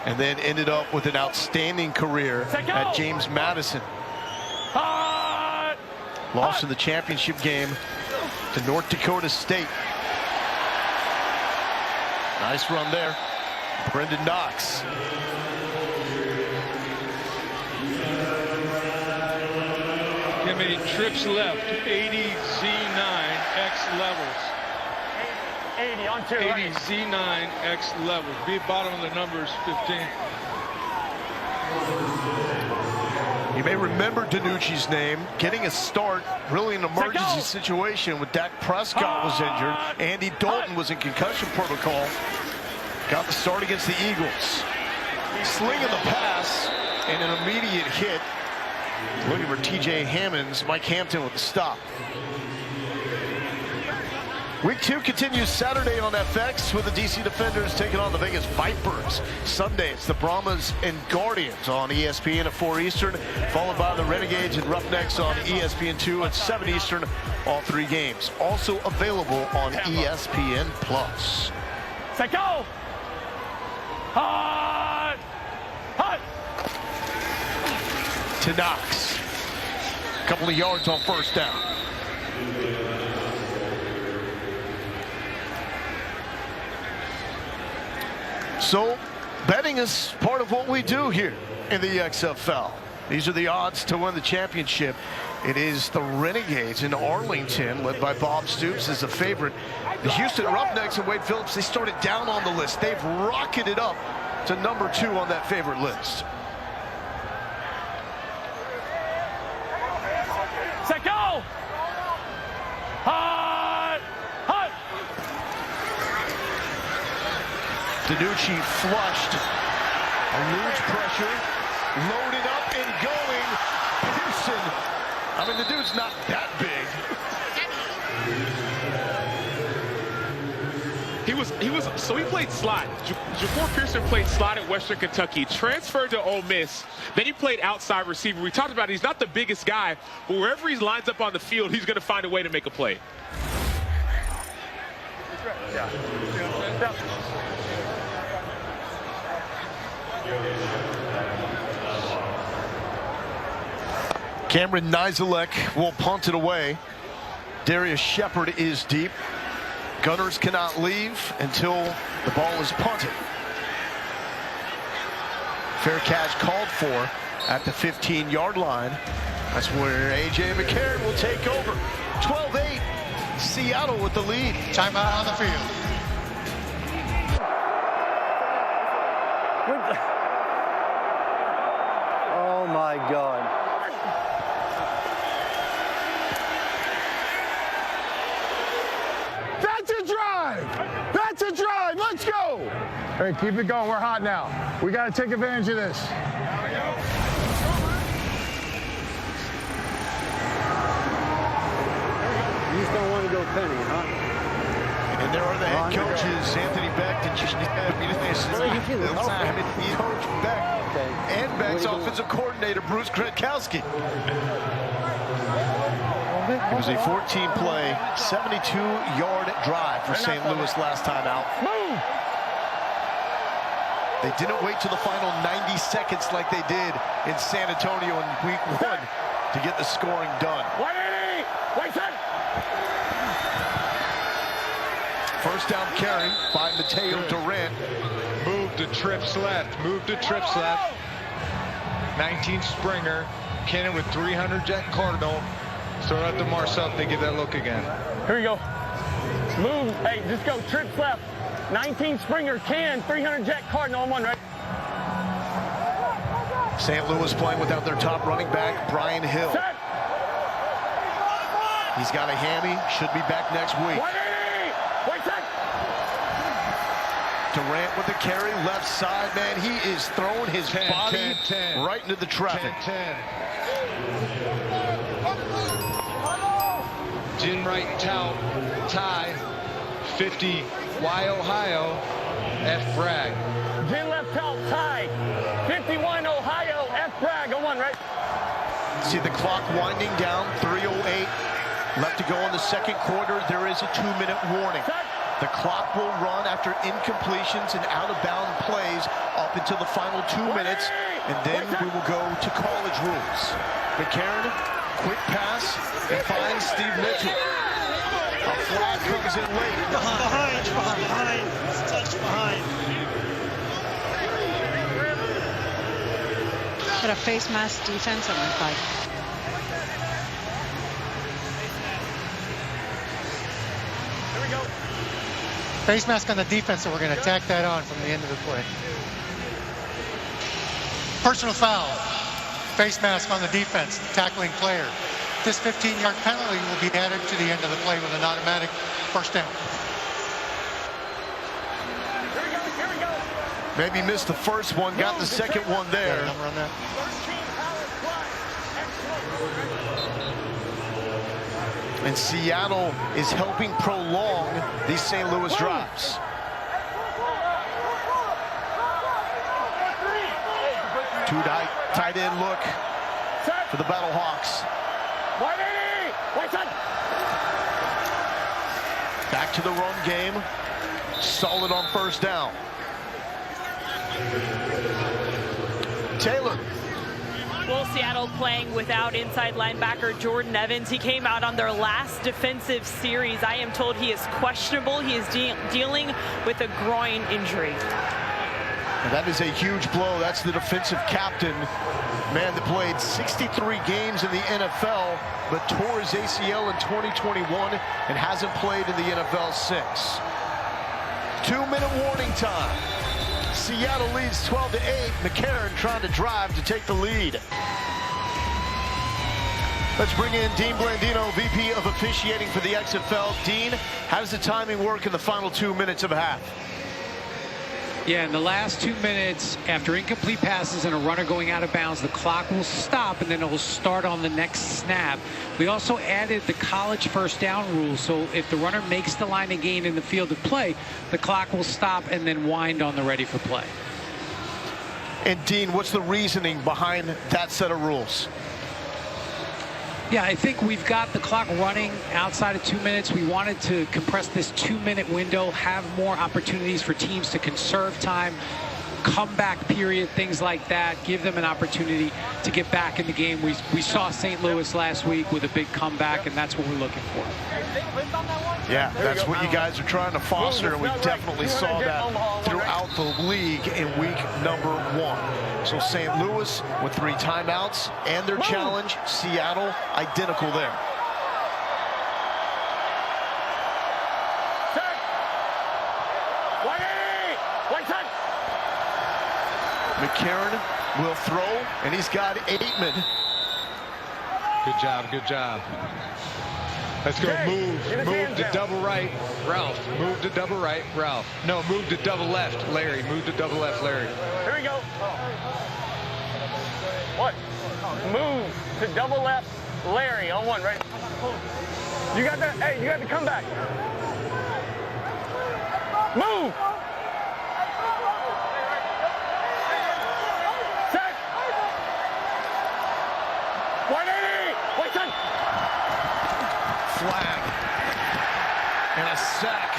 And then ended up with an outstanding career at James Madison. Lost in the championship game to North Dakota State. Nice run there. Brendan Knox. How many trips left? 80 Z9 X levels. 80 on 2. 80 Z9 X levels. Be bottom of the numbers, 15. You may remember DiNucci's name, getting a start, really an emergency situation when Dak Prescott was injured. Andy Dalton was in concussion protocol. Got the start against the Eagles. Slinging the pass and an immediate hit. Looking for TJ Hammonds, Mike Hampton with the stop. Week 2 continues Saturday on FX with the DC Defenders taking on the Vegas Vipers. Sunday, it's the Brahmas and Guardians on ESPN at 4 Eastern, followed by the Renegades and Roughnecks on ESPN2 at 7 Eastern, all 3 games. Also available on ESPN+. Set go! Hot! Hot! To Knox. A couple of yards on first down. So, betting is part of what we do here in the XFL. These are the odds to win the championship. It is the Renegades in Arlington, led by Bob Stoops, as a favorite. The Houston Roughnecks and Wade Phillips, they started down on the list. They've rocketed up to number 2 on that favorite list. Set go! Hot! Hot! DiNucci flushed. Eludes pressure. Loaded up and going. Pearson. I mean, the dude's not that big. He played slot. Ja'Cour Pearson played slot at Western Kentucky, transferred to Ole Miss, then he played outside receiver. We talked about it, he's not the biggest guy, but wherever he lines up on the field, he's going to find a way to make a play. Cameron Nizelek will punt it away. Darius Shepard is deep. Gunners cannot leave until the ball is punted. Fair catch called for at the 15-yard line. That's where A.J. McCarron will take over. 12-8, Seattle with the lead. Timeout on the field. Oh, my God. That's a drive! That's a drive! Let's go! Hey, keep it going. We're hot now. We got to take advantage of this. You just don't want to go penny, huh? And there are the head coaches, Anthony Beck and Coach Beck, and Beck's offensive coordinator, Bruce Gretkowski. It was a 14-play, 72-yard drive for St. Louis last time out. They didn't wait till the final 90 seconds like they did in San Antonio in week 1 to get the scoring done. 180! Wait, son! First down carry by Mateo Durant. Move to trips left. Move to trips left. 19 Springer. Cannon with 300 jet Cardinal. Throw out to Marcel. They give that look again. Here we go. Move. Hey, just go. Trips left. 19 Springer, Can, 300 jet Cardinal on 1, right? St. Louis playing without their top running back, Brian Hill. Set. He's got a hammy. Should be back next week. 180! Wait, set. Durant with the carry, left side, man. He is throwing his body 10. right into the traffic. 10. Gin right tout, tie, 50, Y Ohio, F Bragg. Gin left out, tie. 51 Ohio, F Bragg on 1, right? See the clock winding down, 3:08 left to go in the second quarter. There is a 2-minute warning. The clock will run after incompletions and out-of-bound plays up until the final 2 minutes, and then we will go to college rules. McCarron, quick pass, and finds Steve Mitchell. A flag comes in late. Behind. Touch behind. Got a face mask defense on my side. Here we go. Face mask on the defense, so we're going to tack that on from the end of the play. Personal foul. Face mask on the defense, tackling player. This 15-yard penalty will be added to the end of the play with an automatic first down. Here we go. Maybe missed the first one, got the second one there. Number on that. And Seattle is helping prolong these St. Louis drives. Two tight end look for the Battlehawks. 180! Wait, son! Back to the run game. Solid on first down. Taylor. Well, Seattle playing without inside linebacker Jordan Evans. He came out on their last defensive series. I am told he is questionable. He is dealing with a groin injury. And that is a huge blow. That's the defensive captain. Man that played 63 games in the NFL, but tore his ACL in 2021 and hasn't played in the NFL since. 2-minute warning time. Seattle leads 12-8. McCarron trying to drive to take the lead. Let's bring in Dean Blandino, VP of Officiating for the XFL. Dean, how does the timing work in the final 2 minutes of a half? Yeah, in the last 2 minutes, after incomplete passes and a runner going out of bounds, the clock will stop and then it will start on the next snap. We also added the college first down rule, so if the runner makes the line of gain in the field of play, the clock will stop and then wind on the ready for play. And Dean, what's the reasoning behind that set of rules? Yeah, I think we've got the clock running outside of 2 minutes. We wanted to compress this 2-minute window, have more opportunities for teams to conserve time, comeback period, things like that, give them an opportunity to get back in the game. We saw St. Louis last week with a big comeback, and that's what we're looking for. Yeah, that's what you guys are trying to foster, and we definitely saw that throughout the league in week number 1. So St. Louis with 3 timeouts and their challenge, Seattle identical there. McCarron will throw, and he's got Aitman. Good job. Let's go. Move to double right, Ralph. Move to double right, Ralph. No, move to double left, Larry. Move to double left, Larry. Here we go. What? Move to double left, Larry on 1, right? You got that? Hey, you got to come back. Move. Set. 180. Wait, son. Flag and a sack.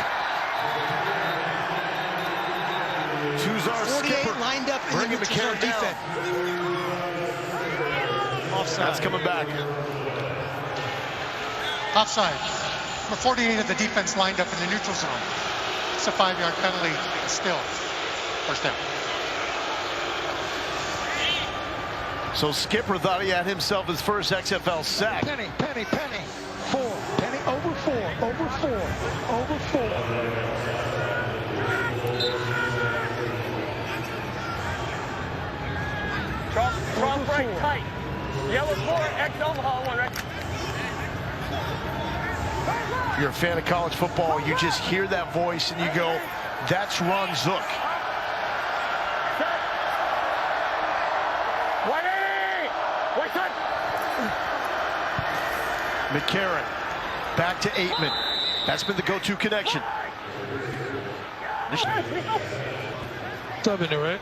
Choose our skipper. lined up in the neutral zone defense. Offside. That's coming back. Offside. Number 48 of the defense lined up in the neutral zone. It's a 5-yard penalty still. First down. So Skipper thought he had himself his first XFL sack. Penny. 4. Penny over 4. Cross right tight. Yellow 4, X Omaha 1 right. If you're a fan of college football, you just hear that voice and you go, that's Ron Zook. McCarron back to Aitman. That's been the go-to connection. Sub in there, right?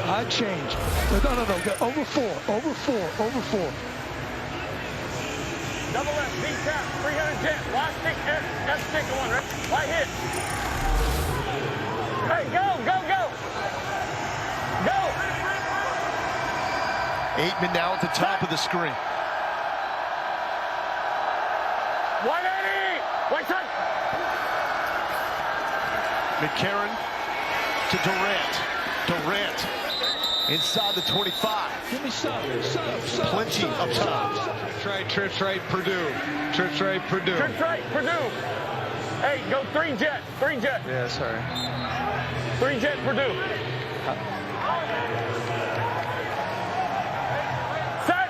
Odd change. No. Over 4. Double left, big tap, 300 jet, last stick, F stick on, right? Light hit. Hey, go! Aitman now at the top of the screen. 180! White side! McCarron to Durant inside the 25. Give me sub. Plenty up top. Trips right, Purdue. Trips right, Purdue. Hey, go 3 jet. Yeah, sorry. 3 jet, Purdue. Set.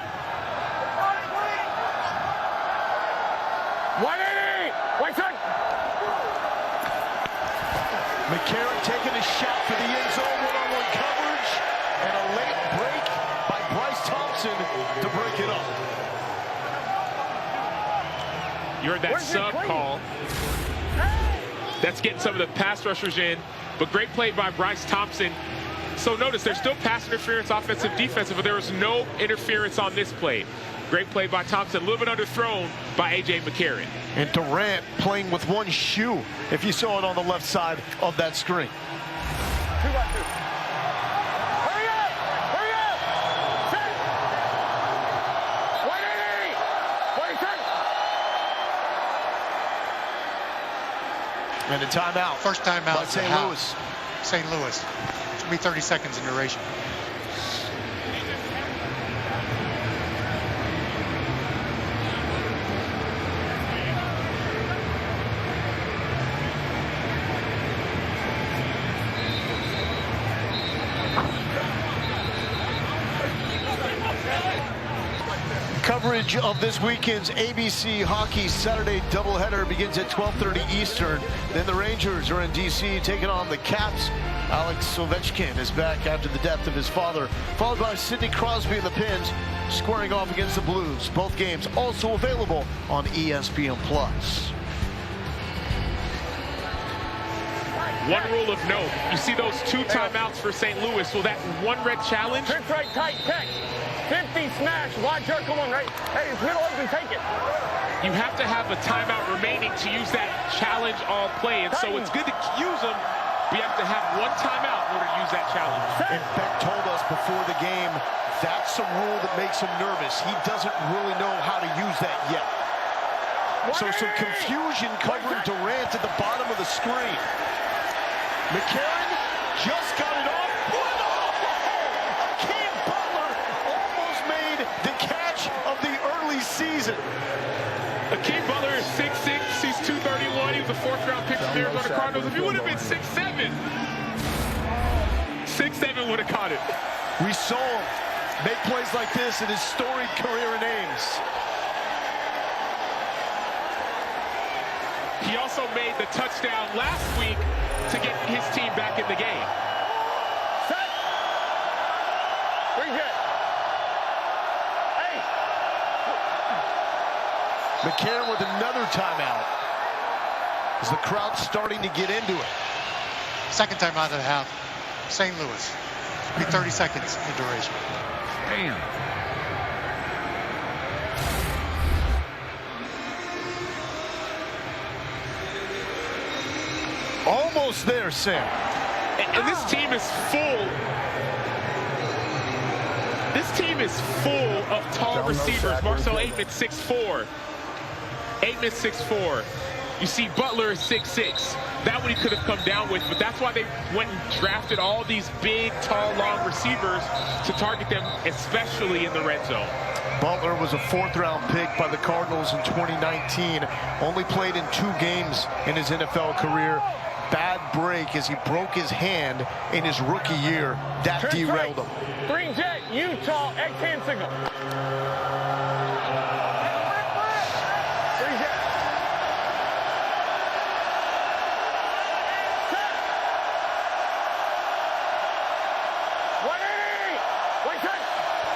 180. White side. McCarron taking a shot for the end zone, one-on-one coverage, and a late break by Bryce Thompson to break it up. You heard that sub call. That's getting some of the pass rushers in, but great play by Bryce Thompson. So notice there's still pass interference, offensive, defensive, but there was no interference on this play. Great play by Thompson, a little bit underthrown by A.J. McCarron. And Durant playing with one shoe, if you saw it on the left side of that screen. 2 by 2. Hurry up! Set! 180! 40 seconds! And a timeout. First timeout by St. Louis. St. Louis. It's going to be 30 seconds in duration. Coverage of this weekend's ABC Hockey Saturday doubleheader begins at 12:30 Eastern. Then the Rangers are in D.C. taking on the Caps. Alex Ovechkin is back after the death of his father, followed by Sidney Crosby and the Pens squaring off against the Blues. Both games also available on ESPN+. One rule of note, you see those 2 timeouts for St. Louis. Will that one red challenge? Trips right tight, tech. 50 smash, wide circle one right. Hey, it's middle open, take it. You have to have a timeout remaining to use that challenge all play. And so it's good to use them. We have to have one timeout in order to use that challenge. And Beck told us before the game, that's a rule that makes him nervous. He doesn't really know how to use that yet. So some confusion covering Durant at the bottom of the screen. McCarron just got it off. Akeem Butler almost made the catch of the early season. Akeem Butler is 6'6", he's 231. He was a 4th-round pick from the Arizona Cardinals. If he would have been 6'7", 6'7" would have caught it. We saw him make plays like this in his storied career in Ames. He also made the touchdown last week to get his team back in the game. Set. 3 jet. Hey. McCarron with another timeout. As the crowd's starting to get into it. Second timeout of the half. St. Louis. It'll be 30 seconds in duration. Damn. Almost there, Sam. And this team is full. This team is full of tall receivers. Marcel Aitman, 6'4". Aitman, 6'4". You see Butler is 6'6". That one he could have come down with, but that's why they went and drafted all these big, tall, long receivers to target them, especially in the red zone. Butler was a 4th-round pick by the Cardinals in 2019. Only played in 2 games in his NFL career. Bad break as he broke his hand in his rookie year. That derailed him. Green Jet, Utah, X-hand signal. Green Jet.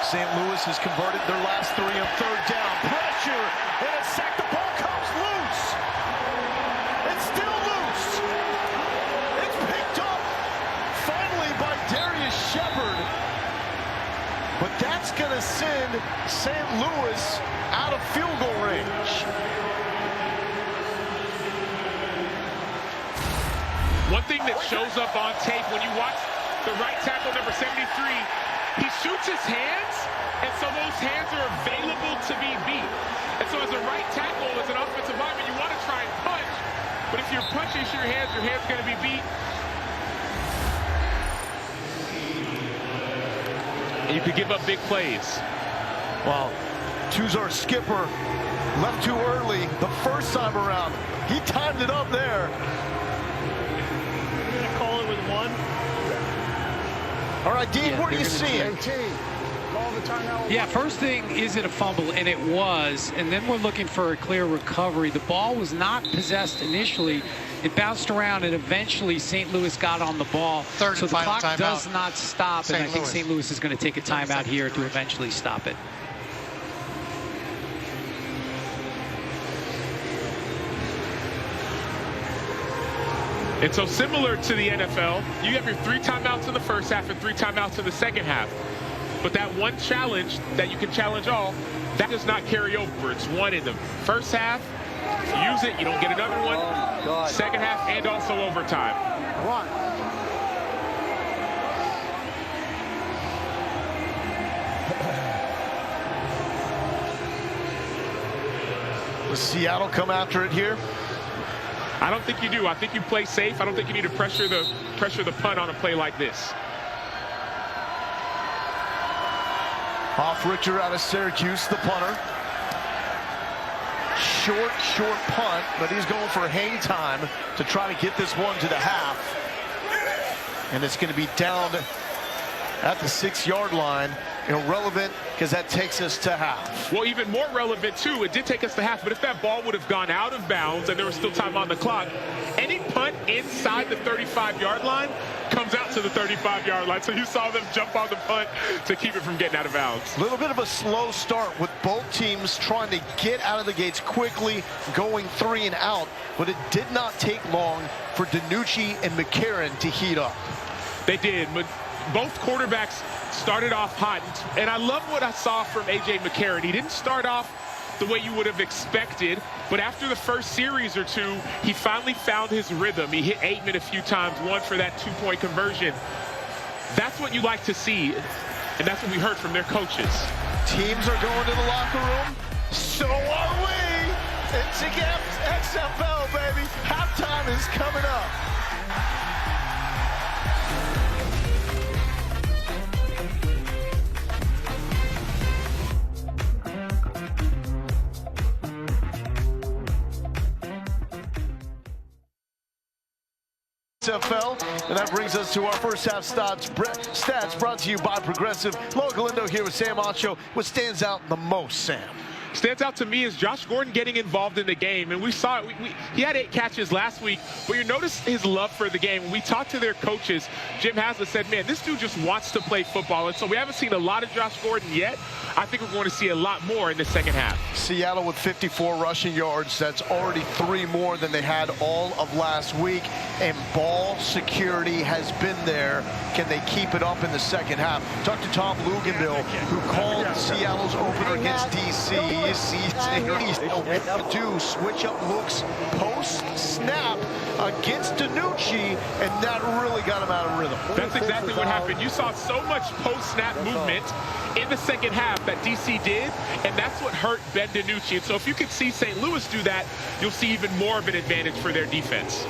St. Louis has converted their last 3 on 3rd down. Pressure, and a sack. The ball comes loose. It's still loose. It's picked up finally by Darius Shepard. But that's going to send St. Louis out of field goal range. One thing that shows up on tape when you watch the right tackle, number 73, he shoots his hands, and so those hands are available to be beat. And so as a right tackle, as an offensive lineman, you want to try and punch, but if you're punching your hands going to be beat. And you could give up big plays. Well, Tuzar skipper left too early the first time around. He timed it up there. You're going to call it with 1? All right, Dean, what do you see? Yeah, first thing, is it a fumble? And it was. And then we're looking for a clear recovery. The ball was not possessed initially. It bounced around, and eventually St. Louis got on the ball. So the clock does not stop, and I think St. Louis is going to take a timeout here to eventually stop it. And so similar to the NFL, you have your 3 timeouts in the first half and 3 timeouts in the second half. But that one challenge that you can challenge all, that does not carry over. It's 1 in the first half. If you use it, you don't get another one. Second half and also overtime. Does Seattle come after it here? I don't think you do. I think you play safe. I don't think you need to pressure the punt on a play like this. Off Richter out of Syracuse, the punter. Short punt, but he's going for hang time to try to get this one to the half. And it's going to be down at the 6-yard line. Irrelevant because that takes us to half. Well, even more relevant, too, it did take us to half, but if that ball would have gone out of bounds and there was still time on the clock, any punt inside the 35-yard line comes out to the 35-yard line. So you saw them jump on the punt to keep it from getting out of bounds. A little bit of a slow start with both teams trying to get out of the gates quickly, going 3 and out, but it did not take long for DiNucci and McCarron to heat up. They did, but both quarterbacks started off hot, and I love what I saw from A.J. McCarron. He didn't start off the way you would have expected, but after the first series or 2, he finally found his rhythm. He hit Aitman a few times, 1 for that 2-point conversion. That's what you like to see, and that's what we heard from their coaches. Teams are going to the locker room. So are we. It's against XFL, baby. Halftime is coming up. XFL, and that brings us to our first half stats brought to you by Progressive. Logan Galindo here with Sam Acho. What stands out the most, Sam? Stands out to me is Josh Gordon getting involved in the game, and we saw it. He had 8 catches last week, but you notice his love for the game. When we talked to their coaches, Jim Haslett said, man, this dude just wants to play football, and so we haven't seen a lot of Josh Gordon yet. I think we're going to see a lot more in the second half. Seattle with 54 rushing yards. That's already 3 more than they had all of last week, and ball security has been there. Can they keep it up in the second half? Talk to Tom Luganville, who called Seattle's opener against D.C. you see do switch up looks post-snap against Danucci, and that really got him out of rhythm. That's exactly what happened. You saw so much post-snap movement in the second half that DC did, and that's what hurt Ben Danucci. And so if you can see St. Louis do that, you'll see even more of an advantage for their defense.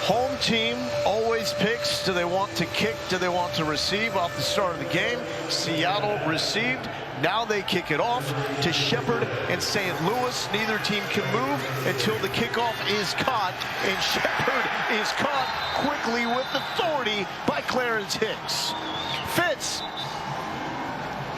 Home team always picks. Do they want to kick? Do they want to receive off the start of the game? Seattle received. Now they kick it off to Shepard and St. Louis. Neither team can move until the kickoff is caught, and Shepard is caught quickly with authority by Clarence Hicks. Fitz.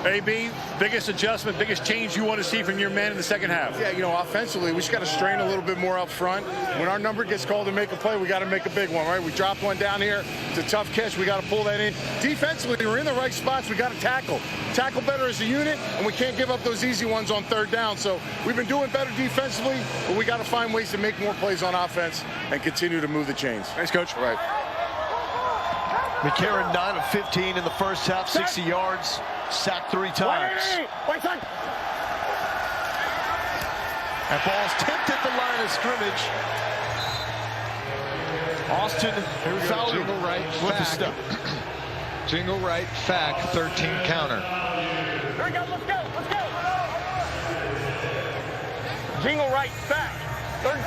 AB, biggest adjustment, biggest change you want to see from your man in the second half? Yeah, you know, offensively, we just got to strain a little bit more up front. When our number gets called to make a play, we got to make a big one, right? We dropped one down here. It's a tough catch. We got to pull that in. Defensively, we're in the right spots. We got to tackle. Tackle better as a unit, and we can't give up those easy ones on third down. So we've been doing better defensively, but we got to find ways to make more plays on offense and continue to move the chains. Thanks, Coach. Right. McCarron 9 of 15 in the first half, 60 yards, sacked 3 times. That ball's tipped at the line of scrimmage. Austin Fowler with the step. Jingle right, Fack, 13 counter. Here we go, let's go, let's go. Jingle right, Fack,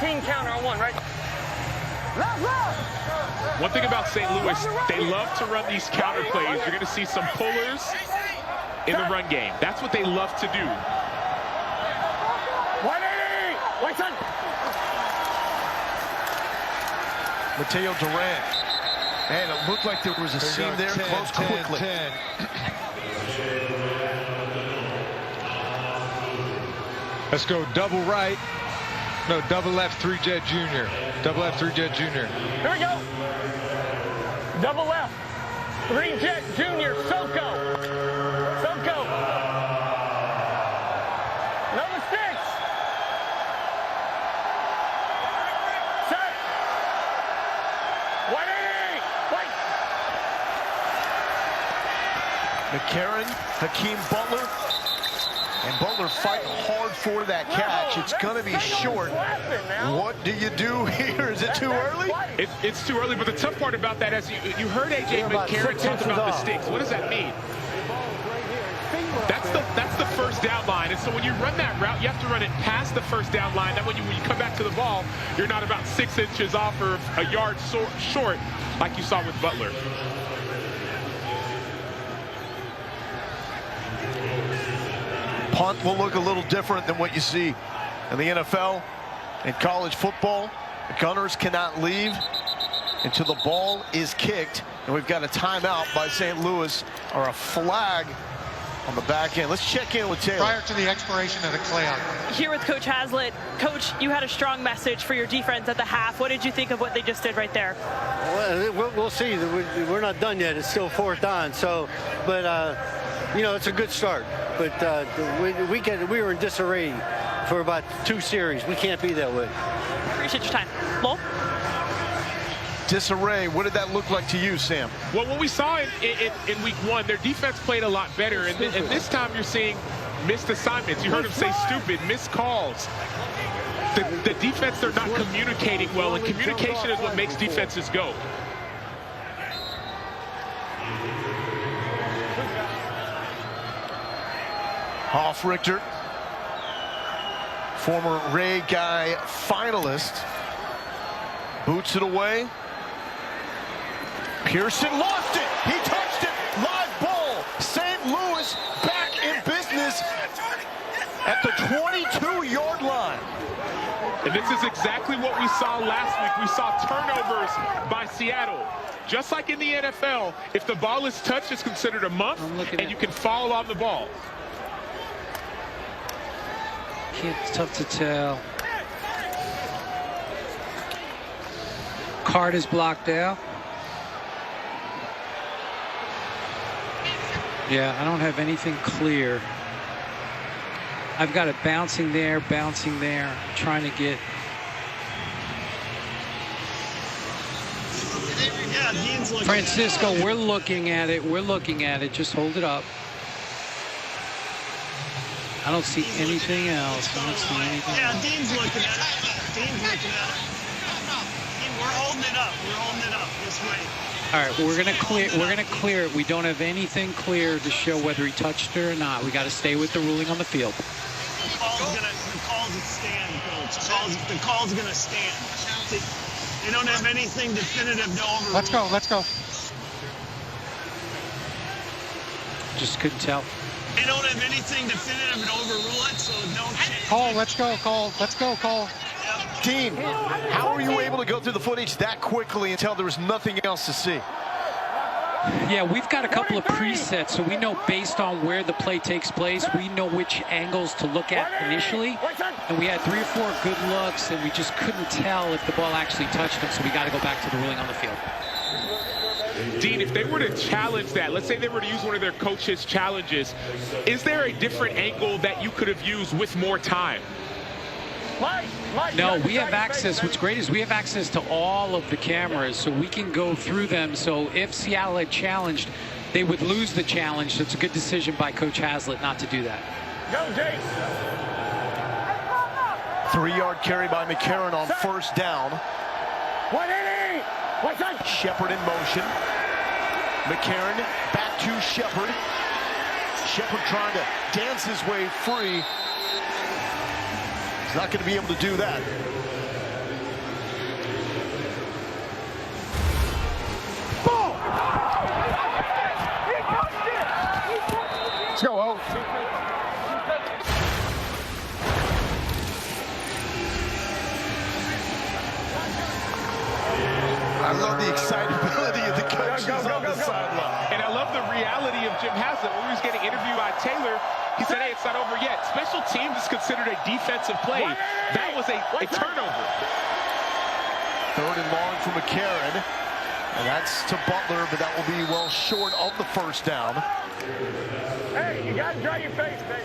13 counter on 1, right? One thing about St. Louis, they love to run these counter plays. You're going to see some pullers in the run game. That's what they love to do. Mateo Durant. And it looked like there was a seam there. Close quickly. 10. Let's go double right. No, double left, 3-jet junior. Double left, 3-jet junior. Here we go. Double left. 3-jet junior. Soko. Soko. No mistakes. Set. 180. Wait. McCarron, Hakeem Butler. And Butler fighting hard for that catch. It's going to be short. What do you do here? Is it too early? It's too early, but the tough part about that is you heard A.J. McCarron talk about the sticks. What does that mean? That's the first down line. And so when you run that route, you have to run it past the first down line. That when you come back to the ball, you're not about 6 inches off or a yard short like you saw with Butler. Punt will look a little different than what you see in the NFL and college football. The Gunners cannot leave until the ball is kicked, and we've got a timeout by St. Louis or a flag on the back end. Let's check in with Taylor. Prior to the expiration of the clock. Here with Coach Haslett. Coach, you had a strong message for your defense at the half. What did you think of what they just did right there? Well, we'll see. We're not done yet. It's still 4th down. So, but you know, it's a good start. But we were in disarray for about 2 series. We can't be that way. Appreciate your time. Lowell? Disarray, what did that look like to you, Sam? Well, what we saw in week 1, their defense played a lot better. And this time you're seeing missed assignments. You heard him say stupid, missed calls. The defense, they're not communicating well, and communication is what makes defenses go. Hoff-Richter, former Ray Guy finalist, boots it away. Pearson lost it. He touched it. Live ball. St. Louis back in business at the 22-yard line. And this is exactly what we saw last week. We saw turnovers by Seattle. Just like in the NFL, if the ball is touched, it's considered a muff, and you can fall on the ball. It's tough to tell. Card is blocked out. Yeah, I don't have anything clear. I've got it bouncing there, trying to get. Francisco, we're looking at it. Just hold it up. I don't see anything else. I don't see anything else. Yeah, Dean's looking at it. Dean's looking at it. We're holding it up. We're holding it up. This way. All right, we're gonna clear. We're gonna clear it. We don't have anything clear to show whether he touched it or not. We got to stay with the ruling on the field. The call's a stand, Coach. The call's gonna stand. They don't have anything definitive to overrule. Let's go. Let's go. Just couldn't tell. They don't have anything definitive to overrule it, so don't change. Cole, let's go, Cole. Let's go, Cole. Dean, how were you able to go through the footage that quickly and tell there was nothing else to see? Yeah, we've got a couple of presets, so we know based on where the play takes place, we know which angles to look at initially. And we had 3 or 4 good looks, and we just couldn't tell if the ball actually touched him, so we got to go back to the ruling on the field. Dean, if they were to challenge that, let's say they were to use one of their coaches' challenges, is there a different angle that you could have used with more time? No, we have access. What's great is we have access to all of the cameras, so we can go through them. So if Seattle had challenged, they would lose the challenge. So it's a good decision by Coach Haslett not to do that. Go, Jace. 3-yard carry by McCarron on first down. 180. What's that? Shepard in motion. McCarron back to Shepard. Shepard trying to dance his way free. He's not going to be able to do that. Ball. Let's go, O. I love the excitability of the coaches on the sideline. And I love the reality of Jim Haslett. When he was getting interviewed by Taylor, he said, hey, it's not over yet. Special teams is considered a defensive play. That was a turnover. 3rd and long for McCarron. And that's to Butler, but that will be well short of the first down. Hey, you got to dry your face, baby.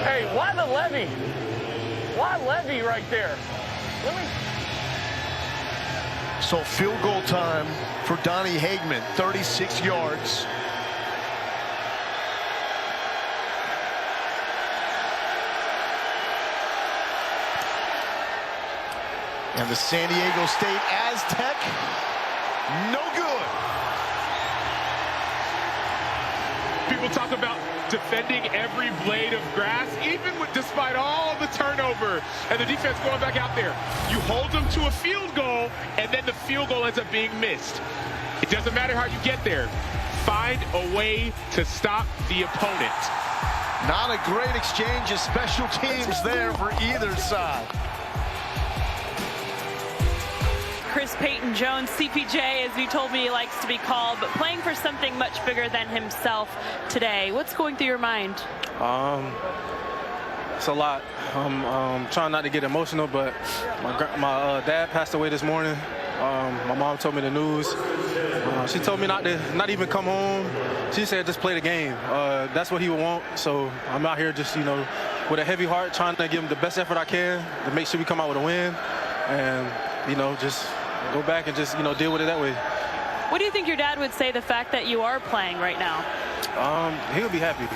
Hey, why the levy? Why levy right there? Let me. So field goal time for Donnie Hagman, 36 yards. And the San Diego State Aztec, no good. People talk about defending every blade of grass, even despite all the turnover and the defense going back out there. You hold them to a field goal, and then the field goal ends up being missed. It doesn't matter how you get there. Find a way to stop the opponent. Not a great exchange of special teams there for either side. Chris Payton-Jones, CPJ, as you told me, he likes to be called, but playing for something much bigger than himself today. What's going through your mind? It's a lot. I'm trying not to get emotional, but my dad passed away this morning. My mom told me the news. She told me not even come home. She said just play the game. That's what he would want. So I'm out here just, with a heavy heart, trying to give him the best effort I can to make sure we come out with a win. And, just go back and just, deal with it that way. What do you think your dad would say the fact that you are playing right now? He'll be happy.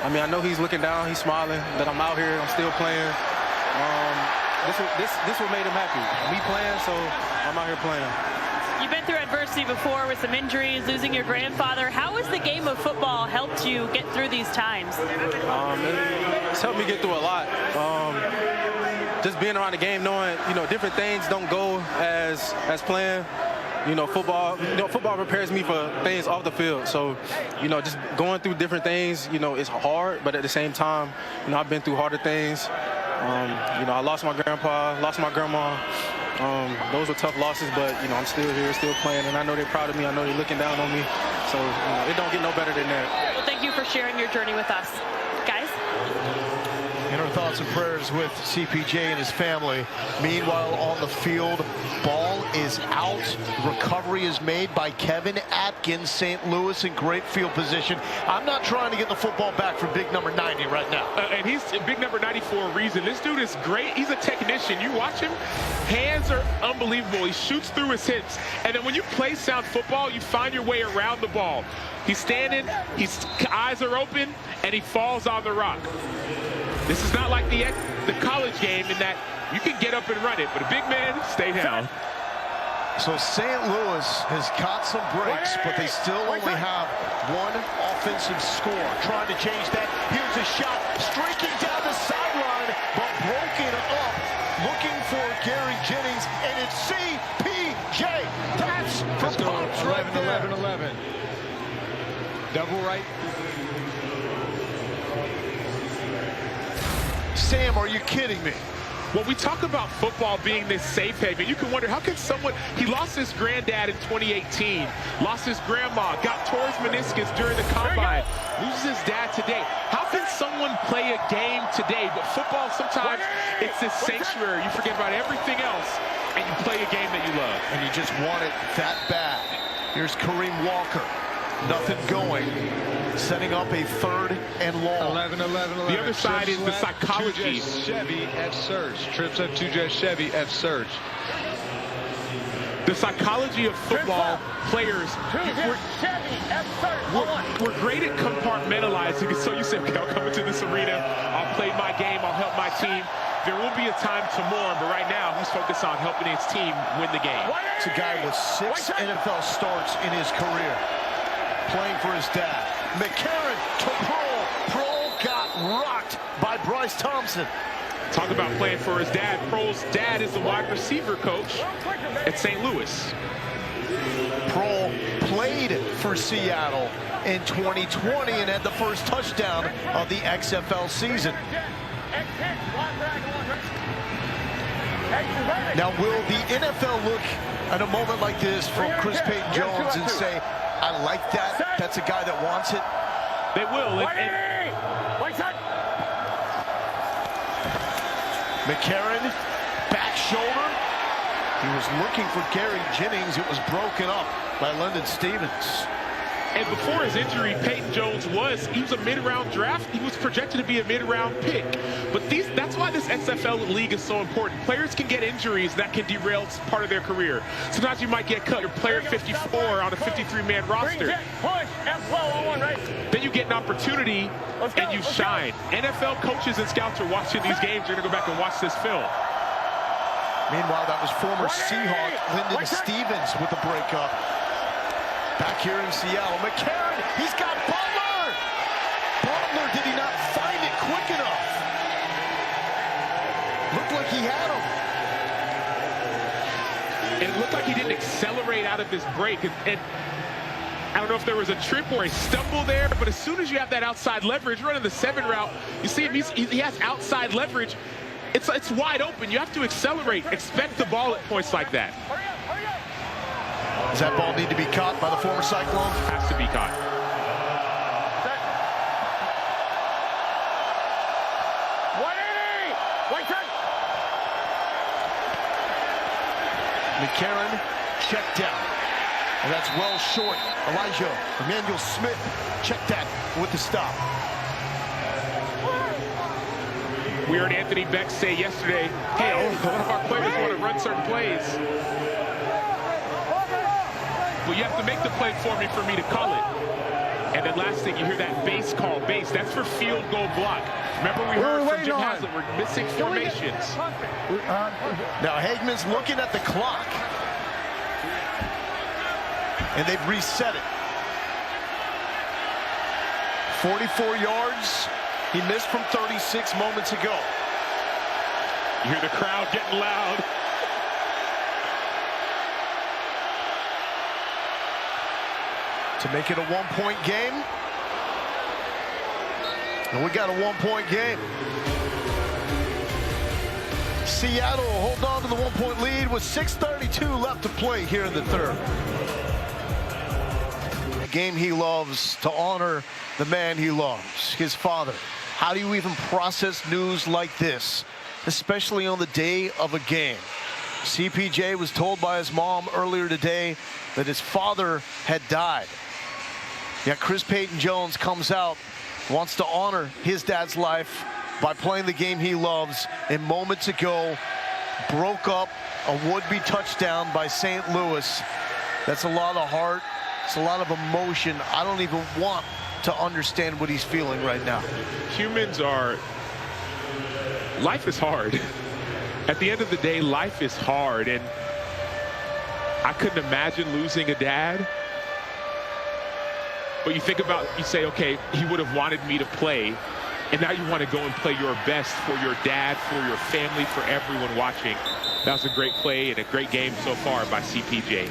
I mean, I know he's looking down, he's smiling that I'm out here, I'm still playing. This what made him happy. Me playing, so I'm out here playing. You've been through adversity before with some injuries, losing your grandfather. How has the game of football helped you get through these times? It's helped me get through a lot. Just being around the game, knowing, different things don't go as planned. Football prepares me for things off the field. So, just going through different things, it's hard, but at the same time, I've been through harder things. I lost my grandpa, lost my grandma. Those were tough losses, but, I'm still here, still playing, and I know they're proud of me. I know they're looking down on me. So, it don't get no better than that. Well, thank you for sharing your journey with us. Guys? And our thoughts and prayers with CPJ and his family. Meanwhile, on the field, Ball is out. Recovery is made by Kevin Atkins. St. Louis in great field position. I'm not trying to get the football back from big number 90 right now. And he's big number 90 for a reason. This dude is great. He's a technician. You watch him, hands are unbelievable. He shoots through his hips. And then when you play sound football, you find your way around the ball. He's standing, his eyes are open, and he falls on the rock. This is not like the college game in that you can get up and run it, but a big man, stay down. So St. Louis has caught some breaks, but they still only have one offensive score. Trying to change that. Here's a shot, streaking down the sideline, but broken up. Looking for Gary Jennings, and it's CPJ. That's for Pops right there. 11. Double right. Sam, are you kidding me? When we talk about football being this safe haven, you can wonder, how can someone, he lost his granddad in 2018, lost his grandma, got tore his meniscus during the combine, loses his dad today. How can someone play a game today? But football, sometimes it's this sanctuary. You forget about everything else, and you play a game that you love. And you just want it that bad. Here's Kareem Walker. Nothing going. Setting up a 3rd and long. 11. The other side is the psychology. Chevy F surge. Trips up 2 Chevy F surge. The psychology of football players. We're great at compartmentalizing. So you say, okay, I'll come into this arena, I'll play my game, I'll help my team. There will be a time to mourn, but right now he's focused on helping his team win the game. It's a guy with 6 NFL starts in his career, playing for his dad. McCarron to Prohl. Prohl got rocked by Bryce Thompson. Talk about playing for his dad. Prohl's dad is the wide receiver coach at St. Louis. Prohl played for Seattle in 2020 and had the first touchdown of the XFL season. Now, will the NFL look at a moment like this from Chris Payton-Jones and say, I like that, that's a guy that wants it? They will. McCarron, back shoulder. He was looking for Gary Jennings. It was broken up by Lyndon Stevens. And before his injury, Payton-Jones he was a mid-round draft. He was projected to be a mid-round pick. But that's why this XFL league is so important. Players can get injuries that can derail part of their career. Sometimes you might get cut. You're player 54 on a 53-man roster. Then you get an opportunity and you shine. NFL coaches and scouts are watching these games. They're going to go back and watch this film. Meanwhile, that was former Seahawk Lyndon Stevens with the breakup. Back here in Seattle, McCarron, he's got Butler! Butler, did he not find it quick enough? Looked like he had him. And it looked like he didn't accelerate out of his break. And I don't know if there was a trip or a stumble there, but as soon as you have that outside leverage, running the 7 route, you see him, he has outside leverage. It's wide open. You have to accelerate. Expect the ball at points like that. Does that ball need to be caught by the former Cyclone? Has to be caught. McCarron checked down. And that's well short. Emmanuel Smith checked that with the stop. We heard Anthony Beck say yesterday, hey, one of our players want to run certain plays. Well, you have to make the play for me to call it. And then last thing, you hear that base call. Base, that's for field goal block. Remember we heard from Jim Haslett, we're missing formations. Now Hagman's looking at the clock. And they've reset it. 44 yards. He missed from 36 moments ago. You hear the crowd getting loud. To make it a one-point game. And we got a one-point game. Seattle hold on to the one-point lead with 6:32 left to play here in the third. A game he loves, to honor the man he loves, his father. How do you even process news like this, especially on the day of a game? CPJ was told by his mom earlier today that his father had died. Yet Chris Payton-Jones comes out, wants to honor his dad's life by playing the game he loves, and moments ago broke up a would-be touchdown by St. Louis. That's a lot of heart. It's a lot of emotion. I don't even want to understand what he's feeling right now. Humans are... Life is hard. At the end of the day, life is hard, and I couldn't imagine losing a dad. But you think about, you say, okay, he would have wanted me to play, and now you want to go and play your best for your dad, for your family, for everyone watching. That was a great play and a great game so far by CPJ.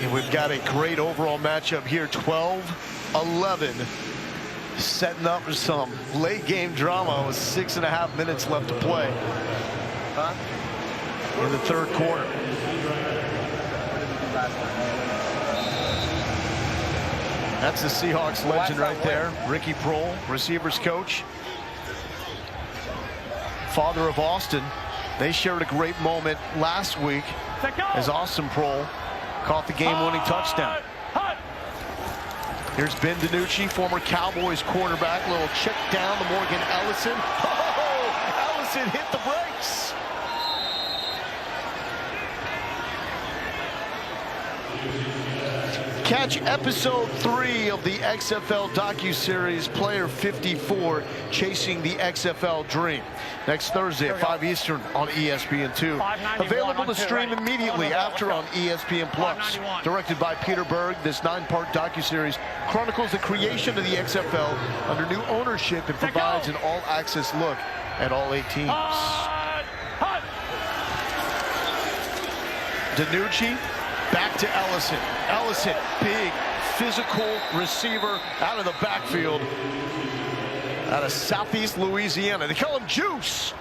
And we've got a great overall matchup here, 12-11. Setting up for some late game drama with 6.5 minutes left to play in the third quarter. That's the Seahawks legend right there, Ricky Prohl, receivers coach, father of Austin. They shared a great moment last week as Austin Prohl caught the game-winning touchdown. Here's Ben DiNucci, former Cowboys quarterback. Little check down to Morgan Ellison. Oh, Ellison hit the brakes. Catch episode 3 of the XFL docuseries Player 54, Chasing the XFL Dream. Next Thursday at 5 Eastern on ESPN2. Available to stream immediately after on ESPN Plus. Directed by Peter Berg, this 9-part docuseries chronicles the creation of the XFL under new ownership and provides an all-access look at all 8 teams. DiNucci. Back to Ellison. Ellison, big physical receiver out of the backfield out of Southeast Louisiana. They call him Juice.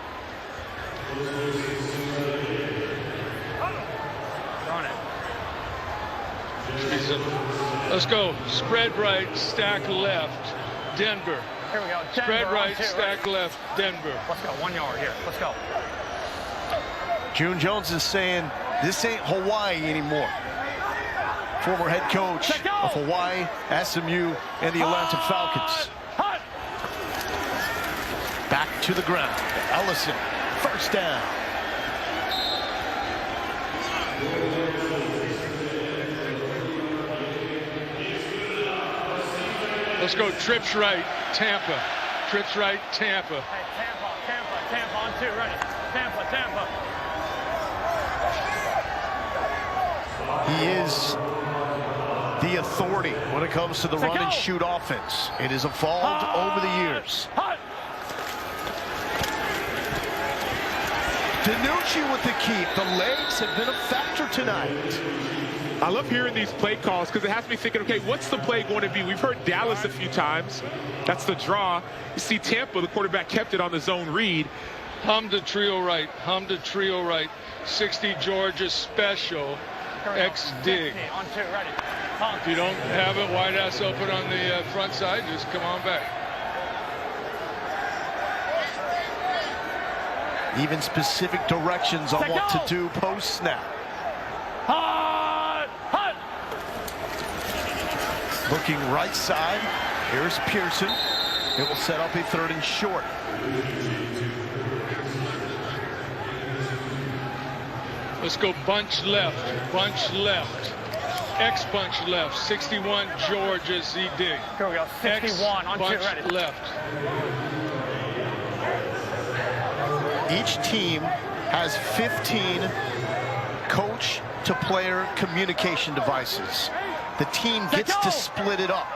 Let's go. Spread right, stack left, Denver. Here we go. Spread right, stack left, Denver. Let's go. 1 yard here. Let's go. June Jones is saying this ain't Hawaii anymore. Former head coach of Hawaii, SMU, and the Atlanta Falcons. Back to the ground. Ellison, first down. Let's go. Trips right, Tampa. Trips right, Tampa. Hey, Tampa on 2, ready. Tampa. He is the authority when it comes to the run and shoot offense. It has evolved over the years. DiNucci with the keep. The legs have been a factor tonight. I love hearing these play calls because it has me thinking, okay, what's the play going to be? We've heard Dallas a few times. That's the draw. You see Tampa, the quarterback kept it on the zone read. Hum to trio right. 60 Georgia special. X dig. On 2, ready. If you don't have it wide ass open on the front side, just come on back. Even specific directions on what to do post snap. Looking right side. Here's Pearson. It will set up a 3rd and short. Let's go bunch left. X bunch left. 61 Georgia Z dig. Here we go. 61 on 2, ready. Left. Each team has 15 coach to player communication devices. The team gets to split it up.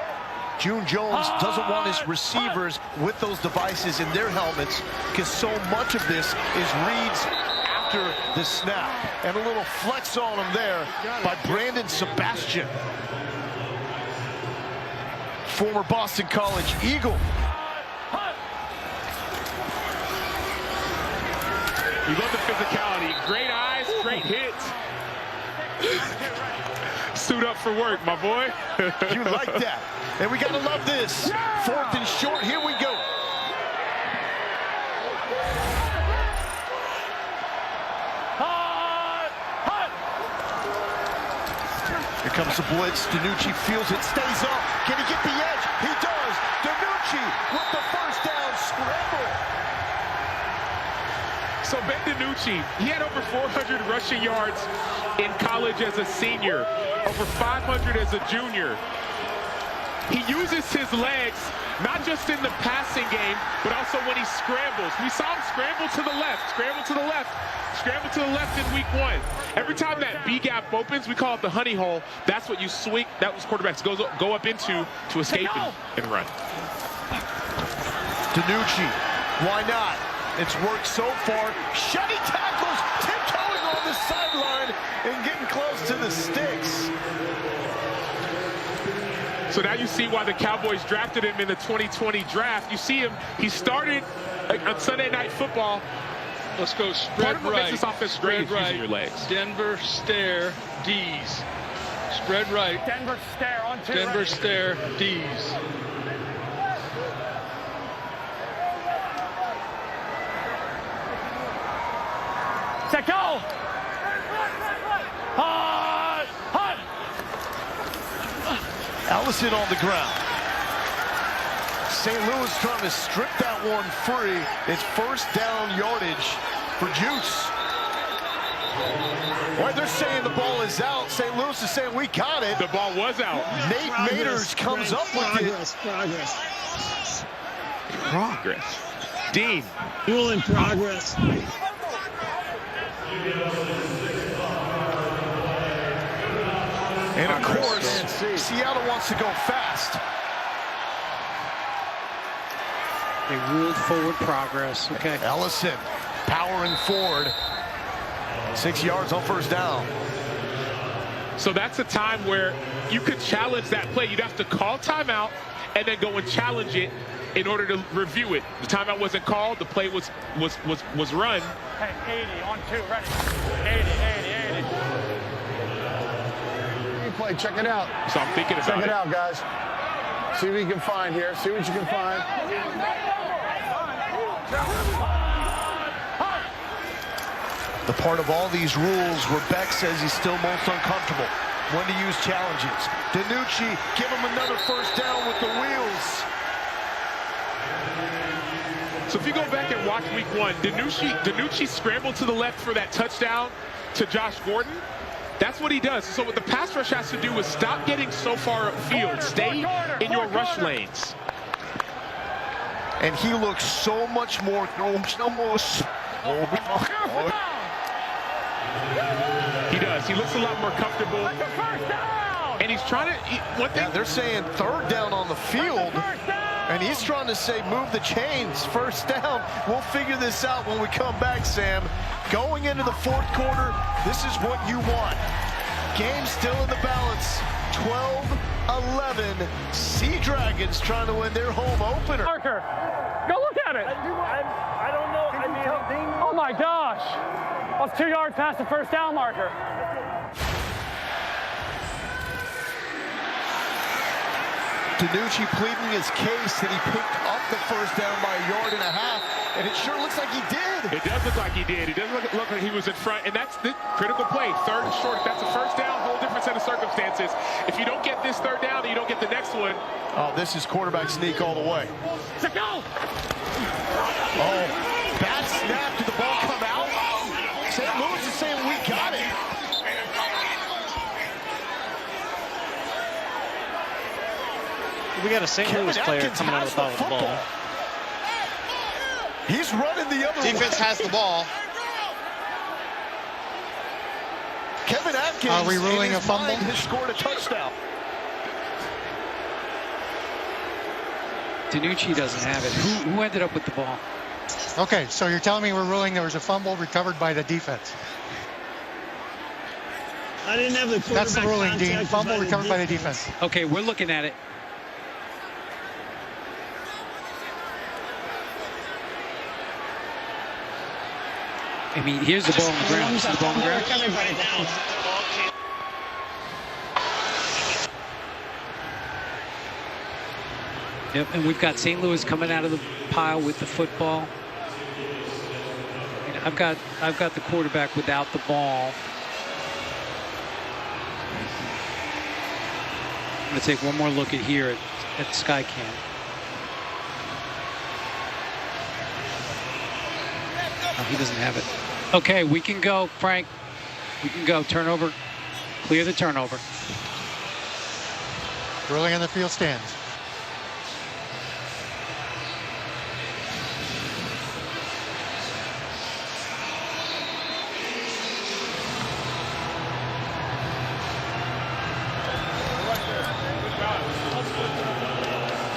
June Jones doesn't want his receivers with those devices in their helmets because so much of this is reads after the snap. And a little flex on him there by Brandon Sebastian. Former Boston College Eagle. You love the physicality. Great eyes, great hits. Suit up for work, my boy. You like that. And we got to love this. 4th and short. Here we go. Here comes the blitz. DiNucci feels it, stays up. Can he get the edge? He does. DiNucci with the first down scramble. So Ben DiNucci, he had over 400 rushing yards in college as a senior, over 500 as a junior. He uses his legs, not just in the passing game, but also when he scrambles. We saw him scramble to the left, scramble to the left, scramble to the left in week 1. Every time that B gap opens, we call it the honey hole. That's what you swing, that was quarterbacks go up into to escape and run. DiNucci, why not? It's worked so far. Shetty tackles, tiptoeing on the sideline and getting close to the sticks. So now you see why the Cowboys drafted him in the 2020 draft. You see him, he started on Sunday Night Football. Let's go spread Part of what right. makes this offense great is using your legs. Denver stare D's. Spread right. Denver stare on 2. Denver right. stare D's. Set go. Hot. Hot. Allison on the ground. St. Louis trying to strip that one free. It's first down yardage for Juice. Well, they're saying the ball is out. St. Louis is saying we got it. The ball was out. Nate Maters comes up with it. Progress. Dean. Rule in progress. And of course, Seattle wants to go fast. They ruled forward progress. Okay. Ellison powering forward. 6 yards on first down. So that's a time where you could challenge that play. You'd have to call timeout and then go and challenge it in order to review it. The timeout wasn't called. The play was run. Hey, 80 on 2, ready. 80. You play, check it out. So I'm thinking about it. Check it out, guys. See what you can find here. See what you can find. The part of all these rules where Beck says he's still most uncomfortable. When to use challenges. DiNucci, give him another first down with the wheels. So if you go back and watch week 1, DiNucci scrambled to the left for that touchdown to Josh Gordon. That's what he does. So what the pass rush has to do is stop getting so far upfield. Stay in your rush lanes. And he looks so much more He does. He looks a lot more comfortable. And he's trying to, one thing. Yeah, they're saying third down on the field. And he's trying to say, move the chains, first down. We'll figure this out when we come back, Sam. Going into the fourth quarter, this is what you want. Game still in the balance. 12-11. Sea Dragons trying to win their home opener. Marker, go look at it. I don't know. Oh my gosh. I was 2 yards past the first down marker. DiNucci pleading his case that he picked up the first down by 1.5 yards, and it sure looks like he did. It does look like he did. It does look like he was in front, and that's the critical play. Third and short. If that's a first down, whole different set of circumstances. If you don't get this third down, then you don't get the next one. Oh, this is quarterback sneak all the way. Let's go. Oh, bad snap. Did the ball come out? St. Louis is saying we got it. We got a St. Louis player coming out of the ball with the ball. He's running the other way. Defense has the ball. Kevin Atkins, are we ruling a fumble? Has scored a touchdown. DiNucci doesn't have it. Who ended up with the ball? Okay, so you're telling me we're ruling there was a fumble recovered by the defense. I didn't have the quarterback. That's the ruling, Dean. contact Fumble by the recovered by the defense. Okay, we're looking at it. I mean, here's the ball on the ground. See the ball on the ground? Yep, and we've got St. Louis coming out of the pile with the football. And I've got the quarterback without the ball. I'm going to take one more look at here at the Sky Cam. Oh, he doesn't have it. Okay, we can go, Frank. We can go. Turnover. Clear the turnover. Rolling on the field stands.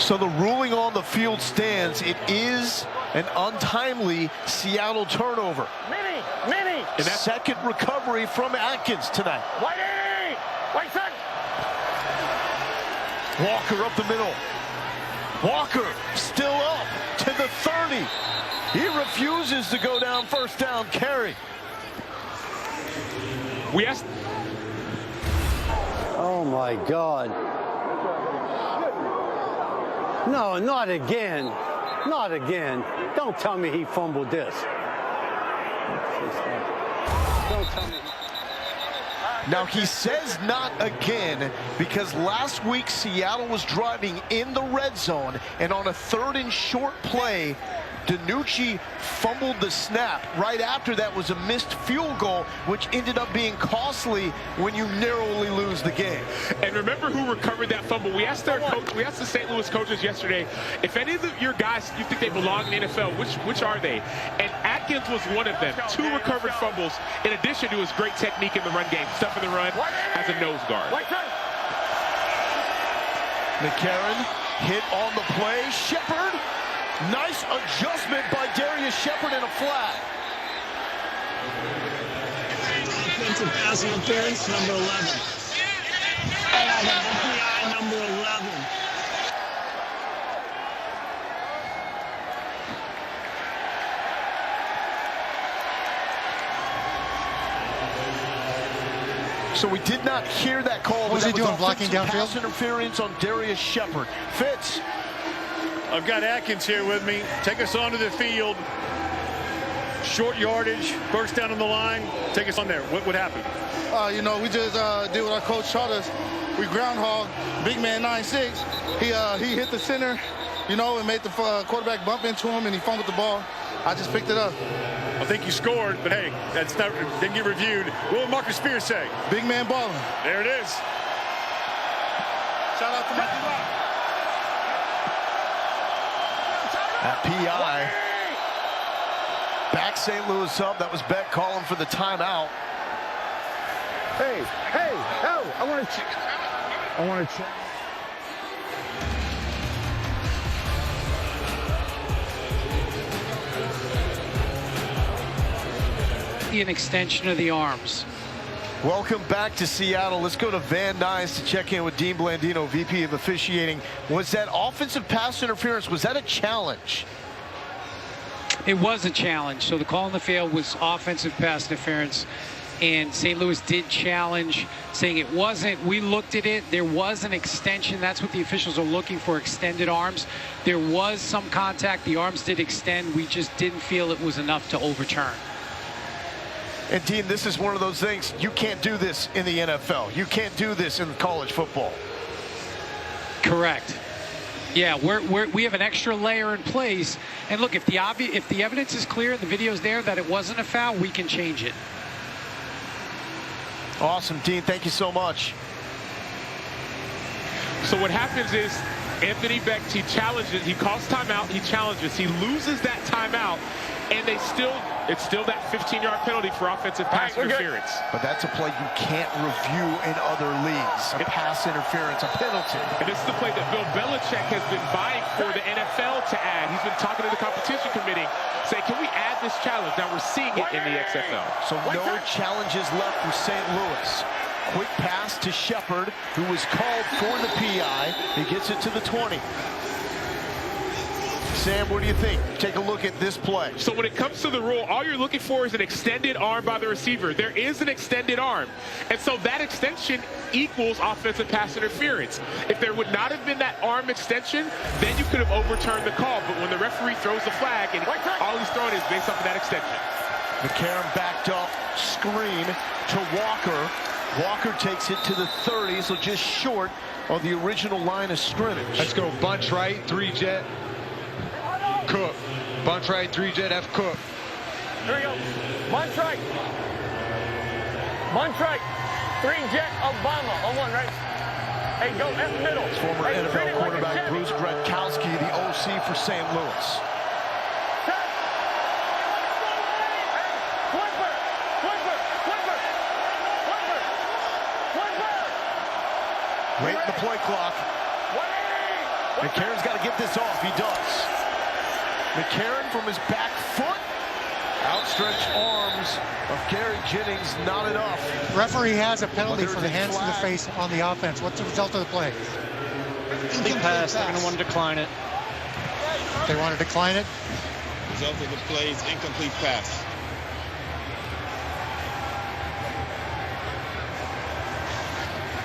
So the ruling on the field stands. It is an untimely Seattle turnover. Mini! Second recovery from Atkins tonight. Whitey! White side! Walker up the middle. Walker still up to the 30. He refuses to go down first down carry. We asked. Oh my God. No, not again. Not again. Don't tell me he fumbled this. Don't tell me. Now he says not again because last week Seattle was driving in the red zone, and on a 3rd and short play, DiNucci fumbled the snap. Right after that was a missed field goal, which ended up being costly when you narrowly lose the game. And remember who recovered that fumble? We asked our coach, we asked the St. Louis coaches yesterday, if any of your guys you think they belong in the NFL, which are they? And Atkins was one of them. 2 recovered fumbles in addition to his great technique in the run game, stuff in the run as a nose guard. McCarron hit on the play. Shepard. Nice adjustment by Darius Shepard in a flat. Offensive pass interference, number 11. FBI, number 11. So we did not hear that call. What was he doing, blocking downfield? Pass interference on Darius Shepard. Fitz. I've got Atkins here with me. Take us onto the field. Short yardage, first down on the line. Take us on there. What happened? You know, we just did what our coach taught us. We groundhog, big man 9'6". He hit the center, you know, and made the quarterback bump into him, and he fumbled the ball. I just picked it up. I think you scored, but hey, that's not didn't get reviewed. What did Marcus Spears say? Big man balling. There it is. Shout out to my D-line. That PI. Back St. Louis up. That was Beck calling for the timeout. Hey, I want to check. An extension of the arms. Welcome back to Seattle. Let's go to Van Nuys to check in with Dean Blandino, VP of officiating. Was that offensive pass interference, was that a challenge? It was a challenge. So the call on the field was offensive pass interference, and St. Louis did challenge, saying it wasn't. We looked at it. There was an extension. That's what the officials are looking for, extended arms. There was some contact. The arms did extend. We just didn't feel it was enough to overturn. And Dean, this is one of those things, you can't do this in the NFL. You can't do this in college football. Correct. Yeah, we have an extra layer in place. And look, if the evidence is clear and the video's there that it wasn't a foul, we can change it. Awesome, Dean. Thank you so much. So what happens is Anthony Beck, he challenges, he calls timeout, he challenges, he loses that timeout, and it's still that 15-yard penalty for offensive pass interference. But that's a play you can't review in other leagues. A pass interference, a penalty. And this is the play that Bill Belichick has been vying for the NFL to add. He's been talking to the competition committee, saying, can we add this challenge? Now we're seeing it in the XFL. So no challenges left for St. Louis. Quick pass to Shepard, who was called for the PI. He gets it to the 20. Sam, what do you think? Take a look at this play. So when it comes to the rule, all you're looking for is an extended arm by the receiver. There is an extended arm. And so that extension equals offensive pass interference. If there would not have been that arm extension, then you could have overturned the call. But when the referee throws the flag, and all he's throwing is based off of that extension. McCarron backed up, screen to Walker. Walker takes it to the 30, so just short on the original line of scrimmage. Let's go bunch right, 3-jet, Cook. Bunch right, 3-jet, F Cook. Here we go. Bunch right. Bunch right. 3-jet, Obama. On one, right? Hey, go F middle. Former hey, NFL quarterback Bruce Gradkowski, the OC for St. Louis. Late in the play clock. McCarron's got to get this off. He does. McCarron from his back foot. Outstretched arms of Gary Jennings, not enough. Referee has a penalty for the hands to the face on the offense. What's the result of the play? Big pass. They're going to want to decline it. They want to decline it? Result of the play is incomplete pass.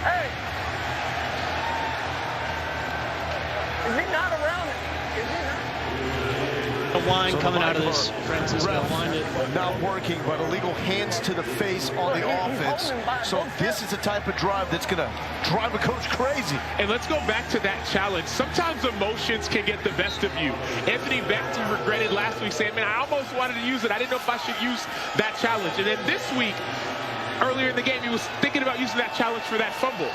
Hey! Is he not around it? Is he not? A line coming out of this. Francisco wind it. Not working, but illegal hands to the face on the offense. So this is the type of drive that's going to drive a coach crazy. And let's go back to that challenge. Sometimes emotions can get the best of you. Anthony Beckton regretted last week saying, man, I almost wanted to use it. I didn't know if I should use that challenge. And then this week, earlier in the game, he was thinking about using that challenge for that fumble.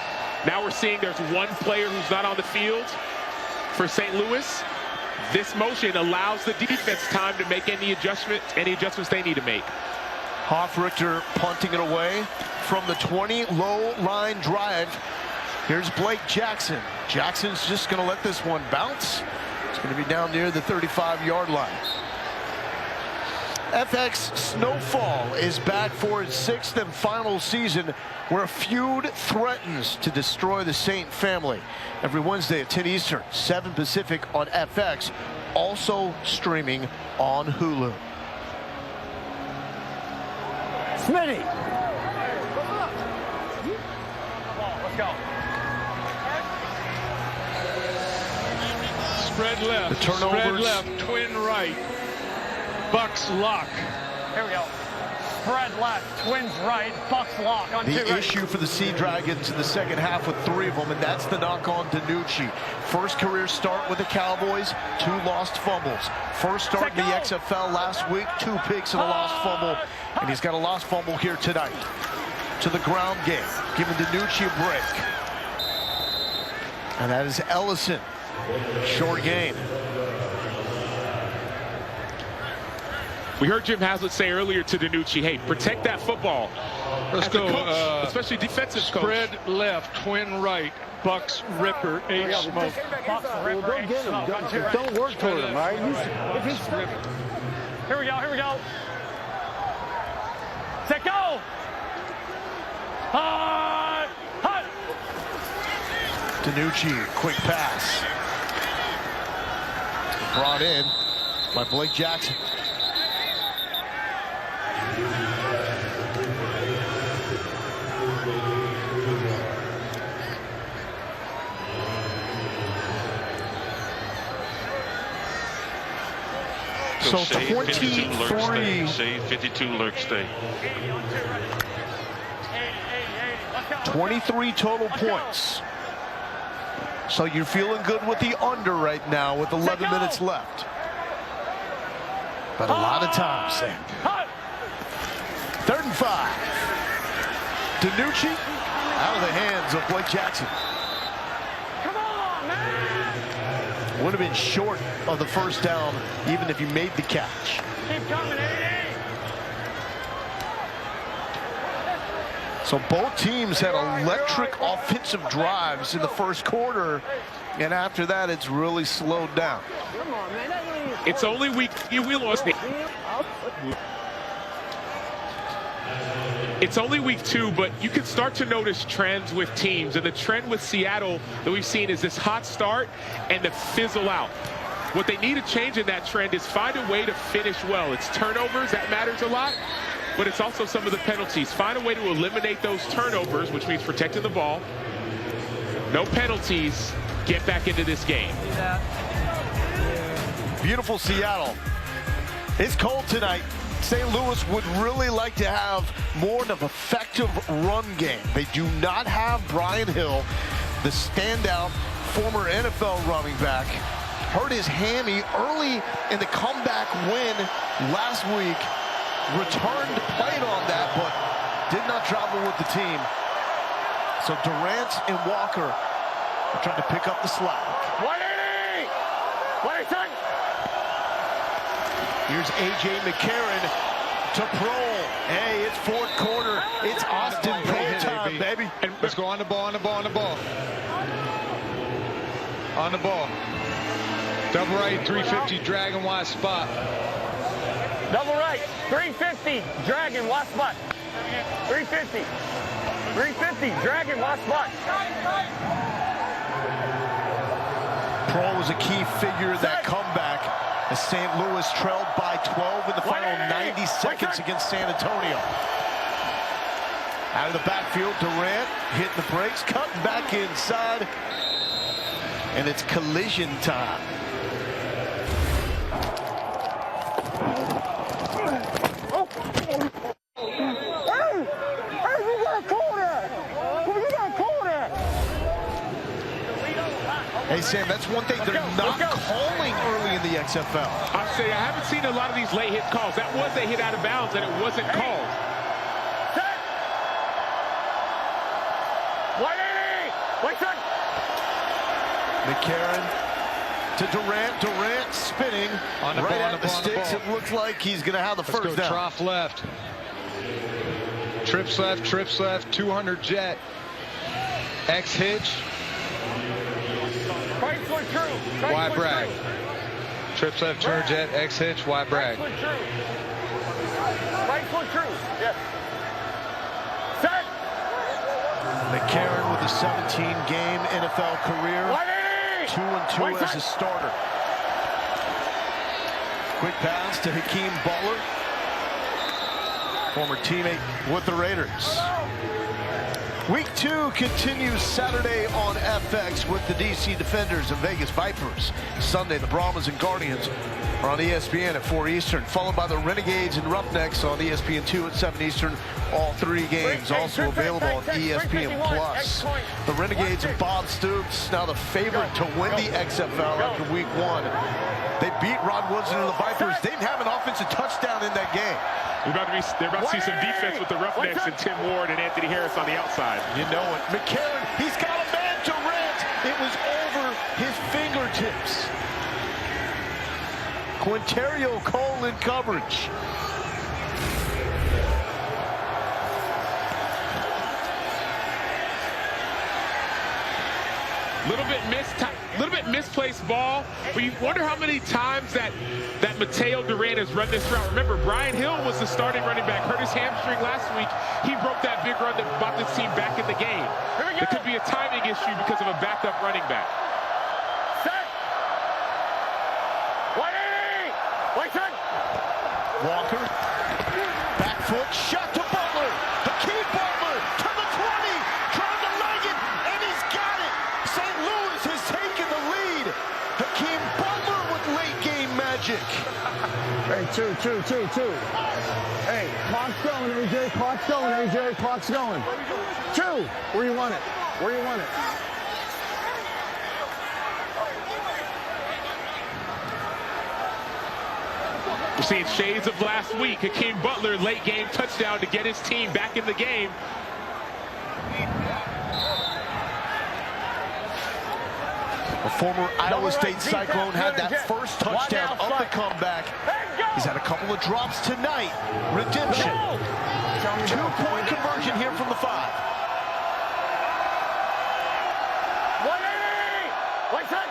Now we're seeing there's one player who's not on the field for St. Louis. This motion allows the defense time to make any adjustments they need to make. Hoffrichter punting it away from the 20, low line drive. Here's Blake Jackson. Jackson's just going to let this one bounce. It's going to be down near the 35-yard line. FX Snowfall is back for its 6th and final season, where a feud threatens to destroy the Saint family. Every Wednesday at 10 Eastern, 7 Pacific on FX, also streaming on Hulu. Smitty. Let's go. Spread left. The turnovers. Spread left. Twin right. Bucks lock. Here we go. Spread left, twins right, Bucks lock on The 2 right. issue for the Sea Dragons in the second half with 3 of them, and that's the knock on DiNucci. First career start with the Cowboys, 2 lost fumbles. First start in the XFL last week, 2 picks and a lost fumble, and he's got a lost fumble here tonight. To the ground game, giving DiNucci a break. And that is Ellison. Short game. We heard Jim Haslett say earlier to DiNucci, hey, protect that football. Let's As a go. coach, especially defensive Spread coach. left, twin right. Bucks Ripper, 8 smoke. Bucks Ripper, Don't get him. Don't work toward him, all right? Here we go, here we go. Set go! Hut! Hut! DiNucci, quick pass. Brought in by Blake Jackson. So 23. 52 lurk stay. 23 total points. So you're feeling good with the under right now with 11 minutes left. But a lot of time, Sam. 3rd and 5. DiNucci out of the hands of Blake Jackson. Come on, man! Would have been short of the first down even if you made the catch. Keep coming, 80. So both teams had electric offensive drives in the first quarter, and after that it's really slowed down. Come on, man. It's only week. We lost it. It's only week 2, but you can start to notice trends with teams. And the trend with Seattle that we've seen is this hot start and the fizzle out. What they need to change in that trend is find a way to finish well. It's turnovers, that matters a lot, but it's also some of the penalties. Find a way to eliminate those turnovers, which means protecting the ball. No penalties. Get back into this game. Beautiful Seattle. It's cold tonight. St. Louis would really like to have more of an effective run game. They do not have Brian Hill. the standout former NFL running back, hurt his hammy early in the comeback win last week. Returned, played on that, but did not travel with the team. So Durant and Walker are trying to pick up the slack. 180! 180! Here's A.J. McCarron to Prohl. Hey, it's fourth quarter. It's Austin Prohl time, baby. And let's go on the ball, on the ball, on the ball. On the ball. Double right, 350, dragon wide spot. Double right, 350, dragon, wide spot. 350. 350, dragon, wide spot. Prohl was a key figure in that comeback as St. Louis trailed by 12 in the final 90 seconds against San Antonio. Out of the backfield, Durant hitting the brakes, cutting back inside, and it's collision time. Hey, Sam, that's one thing they're not calling early in the XFL. I say I haven't seen a lot of these late hit calls. That was a hit out of bounds, and it wasn't called. 180! McCarron to Durant. Durant spinning On the right ball, at the sticks. It looks like he's going to have the first down. Trough left. Trips left, 200 jet. X hitch. Wide brag. Trips left, turn jet, X hitch, wide brag. Right foot true. Yes. Set. McCarron with a 17-game NFL career. 2-2 as a starter. Quick pass to Hakeem Butler, former teammate with the Raiders. Week 2 continues Saturday on FX with the DC Defenders and Vegas Vipers. Sunday, the Brahmas and Guardians are on ESPN at 4 Eastern, followed by the Renegades and Roughnecks on ESPN2 at 7 Eastern. All 3 games also available on ESPN+. The Renegades and Bob Stoops, now the favorite to win the XFL after Week 1. They beat Rod Woodson and the Vipers. They didn't have an offensive touchdown in that game. They're about to see some defense with the Roughnecks and Tim Ward and Anthony Harris on the outside. You know it. McCarron, he's got a man. Durant. It was over his fingertips. Quinterio Cole in coverage. Little bit misplaced ball, but you wonder how many times that Mateo Durant has run this route. Remember, Brian Hill was the starting running back, hurt his hamstring last week. He broke that big run that brought this team back in the game. It could be a timing issue because of a backup running back. Set. 180! Wait, set. Walker, back foot, shot to Butler. Hakeem Butler to the 20, trying to leg it, and he's got it. St. Louis has taken the lead. Hakeem Butler with late game magic. Hey, two. Hey, clock's going, AJ. Clock's going, AJ. Clock's going. 2. Where you want it? Where you want it? We're seeing shades of last week. Hakeem Butler, late game touchdown to get his team back in the game. A former Iowa State Cyclone had that first touchdown of the comeback. He's had a couple of drops tonight. Redemption. 2-point conversion here from the 5. 180! Wait, set.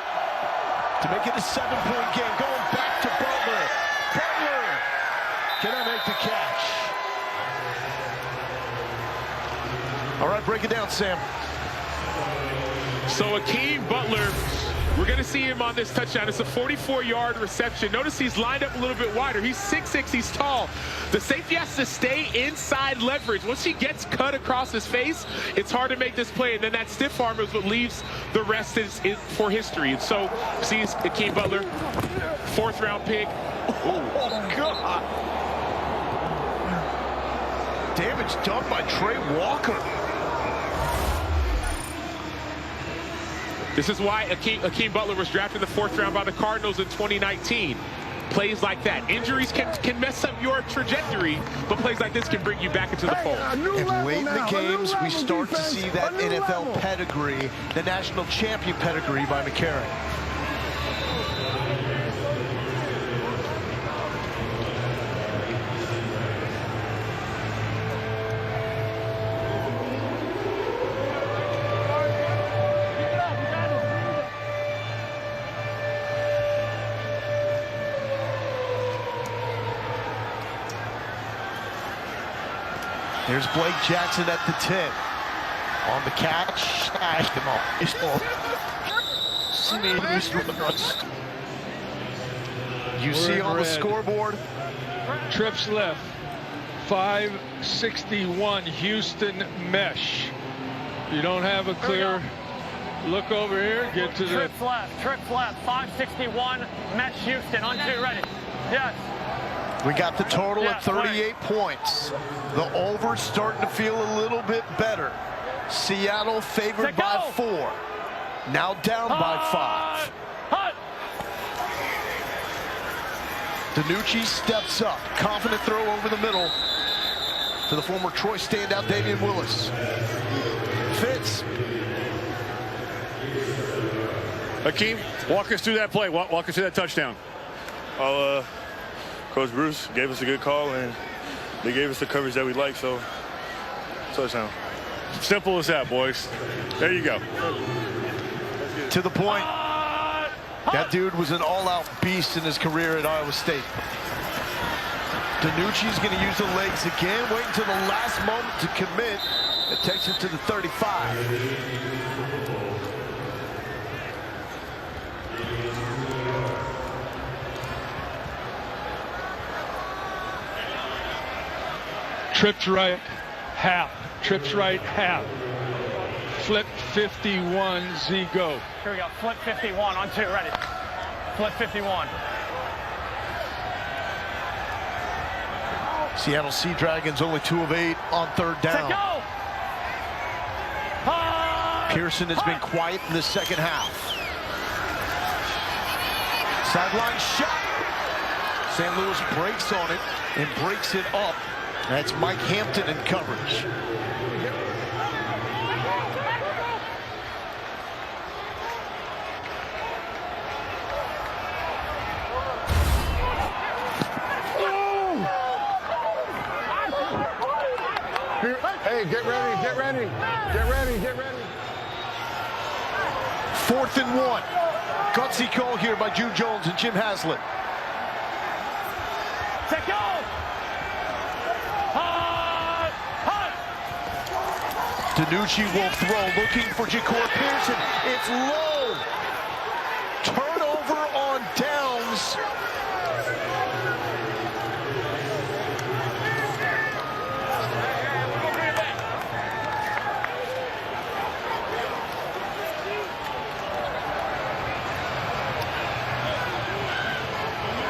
To make it a 7-point game. Going back to Butler. Butler. Can I make the catch? All right, break it down, Sam. So Hakeem Butler, we're going to see him on this touchdown. It's a 44-yard reception. Notice he's lined up a little bit wider. He's 6'6", he's tall. The safety has to stay inside leverage. Once he gets cut across his face, it's hard to make this play. And then that stiff arm is what leaves the rest is for history. And so, see Hakeem Butler, 4th-round pick. Oh, God. Damage done by Trey Walker. This is why Akeem Butler was drafted in the 4th round by the Cardinals in 2019. Plays like that. Injuries can mess up your trajectory, but plays like this can bring you back into the fold. And late in the games, we start to see that NFL pedigree, the national champion pedigree by McCarron. Here's Blake Jackson at the 10. On the catch. You see on the scoreboard. Trips left. 561 Houston mesh. You don't have a clear look over here. Get to the Trips left. 561 mesh Houston on 2 ready. Yes. We got the total at 38 points. The over starting to feel a little bit better. Seattle favored by 4. Now down by 5. DiNucci steps up. Confident throw over the middle to the former Troy standout Damian Willis. Fitz. Akeem, walk us through that play. Walk us through that touchdown. Coach Bruce gave us a good call, and they gave us the coverage that we like, so touchdown. Simple as that, boys. There you go. To the point. That dude was an all-out beast in his career at Iowa State. DiNucci's going to use the legs again. Wait until the last moment to commit. It takes him to the 35. trips right, half. Trips right, half. Flip 51, Z go. Here we go, flip 51 on 2, ready. Flip 51. Seattle Sea Dragons only 2 of 8 on 3rd down. Pearson has been quiet in the second half. Sideline shot. St. Louis breaks on it and breaks it up. That's Mike Hampton in coverage. Hey, get ready, get ready, get ready, get ready. 4th and 1. Gutsy call here by Jude Jones and Jim Haslett. Take go! DiNucci will throw, looking for Ja'Cour Pearson. It's low. Turnover on downs.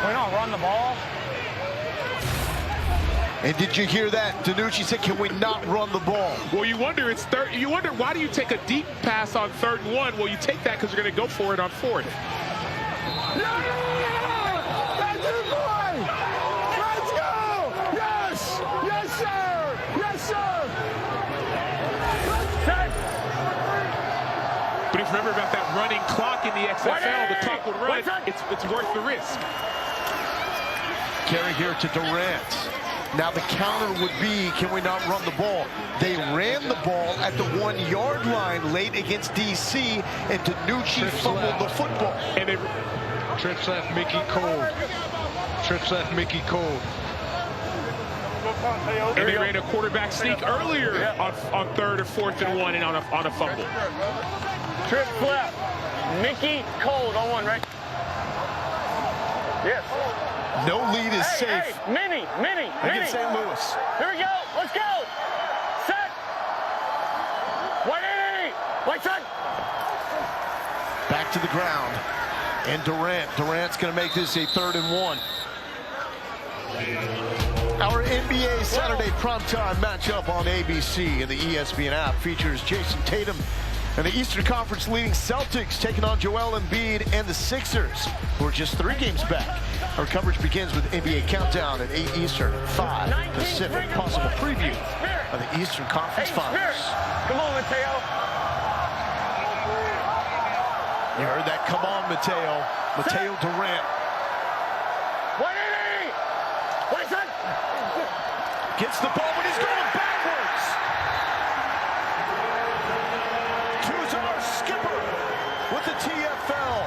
We don't run the ball. And did you hear that? DiNucci said, can we not run the ball? Well, you wonder, it's third. You wonder, why do you take a deep pass on 3rd and 1? Well, you take that because you're going to go for it on 4th. Yeah! That's it, boy! Let's go! Yes! Yes, sir! Yes, sir! But if you remember about that running clock in the XFL, the clock would run, it's worth the risk. Carry here to Durant. Now the counter would be, can we not run the ball? They ran the ball at the 1-yard line late against DC, and DiNucci fumbled the football. And it trips left Mickey Cole. Trips left Mickey Cole. And they ran a quarterback sneak earlier on 3rd or 4th and 1 and on a fumble. Trip left. Mickey Cole on 1, right? Yes. No lead is safe. Hey, Mini. Against St. Louis. Here we go. Let's go. Set. 180. White side. Back to the ground. And Durant's going to make this a 3rd and 1. Our NBA Saturday primetime matchup on ABC and the ESPN app features Jason Tatum And the Eastern Conference leading Celtics taking on Joel Embiid and the Sixers, who are just 3 games back. Our coverage begins with NBA Countdown at 8 Eastern, 5 Pacific. Possible preview of the Eastern Conference Finals. Come on, Mateo. You heard that. Come on, Mateo. Mateo Durant. 180. What is that? Gets the ball, but he's going backwards. To our skipper with the TFL.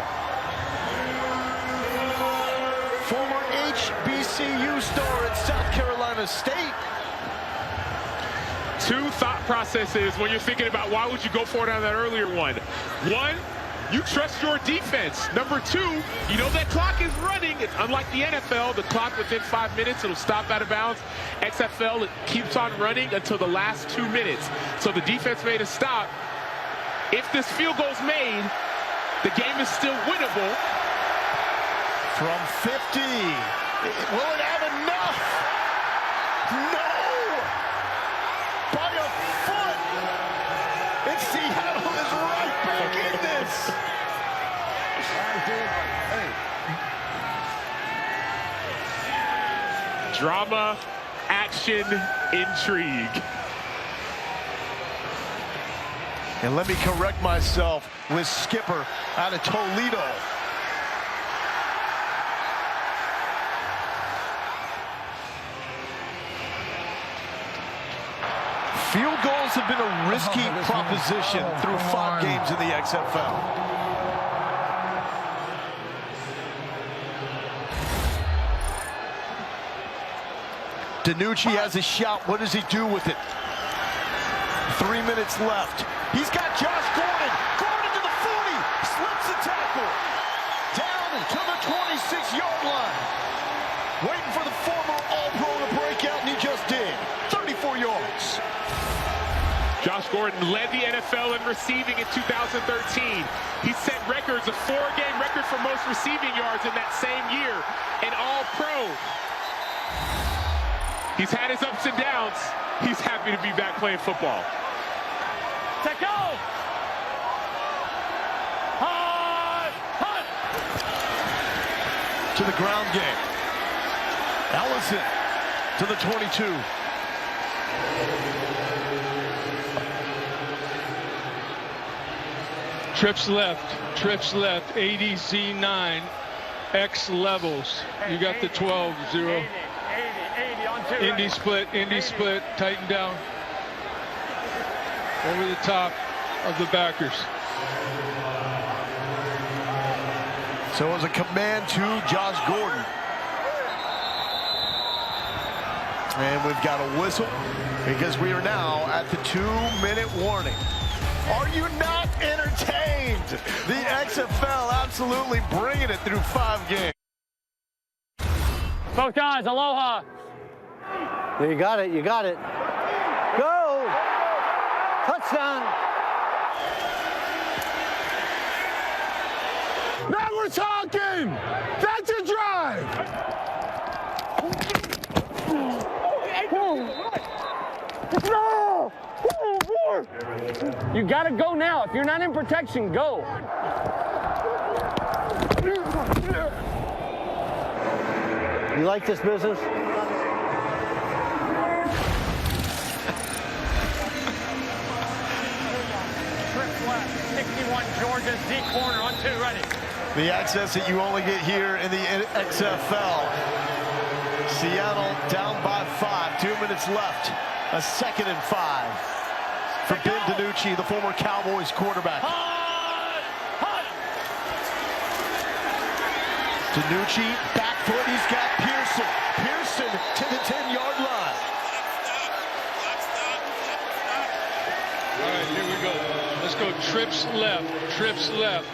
Former HBCU star at South Carolina State. 2 thought processes when you're thinking about why would you go for it on that earlier one. 1, you trust your defense. Number 2, you know that clock is running. It's unlike the NFL, the clock within 5 minutes, it'll stop out of bounds. XFL, it keeps on running until the last 2 minutes. So the defense made a stop. If this field goal's made, the game is still winnable. From 50, will it have enough? No! By a foot! And Seattle is right back in this! Drama, action, intrigue. And let me correct myself with skipper out of Toledo. Field goals have been a risky proposition through 5 games in the XFL. DiNucci has a shot. What does he do with it? 3 minutes left. He's got Josh Gordon. Gordon to the 40. Slips the tackle. Down to the 26-yard line. Waiting for the former All-Pro to break out, and he just did. 34 yards. Josh Gordon led the NFL in receiving in 2013. He set records, a 4-game record for most receiving yards in that same year, an All-Pro. He's had his ups and downs. He's happy to be back playing football. Take go! Hot! Hot! To the ground game. Allison to the 22. Trips left, 80 Z9, X levels. You got the 12, 0. 80 on 2. Indy split, tighten down. Over the top of the backers. So it was a command to Josh Gordon. And we've got a whistle because we are now at the 2-minute warning. Are you not entertained? The XFL absolutely bringing it through 5 games. Both guys, aloha. You got it, you got it. Go! Touchdown! Now we're talking! That's a drive! No! You gotta go now. If you're not in protection, go. You like this business? Trips left, 61 Georgia, Z corner on 2, ready. The access that you only get here in the XFL. Seattle down by 5, 2 minutes left. A 2nd and 5 for Ben DiNucci, the former Cowboys quarterback. DiNucci, back foot, he's got Pearson. Pearson to the 10-yard line. All right, here we go. Let's go trips left.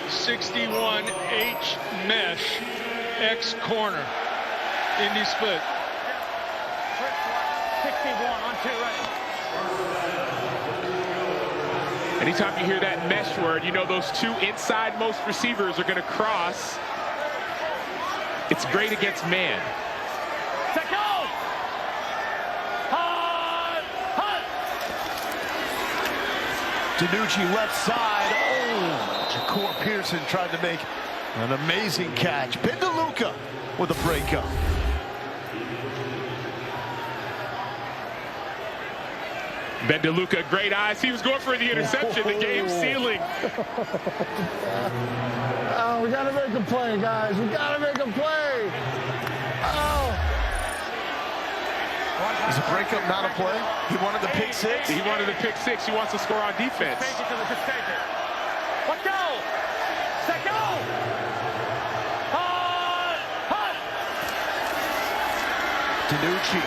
61 H mesh, X corner. Indy split. 61 on 2, ready. Anytime you hear that mesh word, you know those 2 inside most receivers are going to cross. It's great against man. Take go! Hot! Hot! DiNucci left side. Oh, Ja'Cour Pearson tried to make an amazing catch. Ben DeLuca with a breakup. Ben DeLuca, great eyes. He was going for the interception, the game sealing. Oh, we gotta make a play, guys. We gotta make a play. Oh. Is a breakup not a play? He wanted the pick six? He wanted the pick six. He wants to score on defense. Just take it. Let's go. Set go. Hut. DiNucci,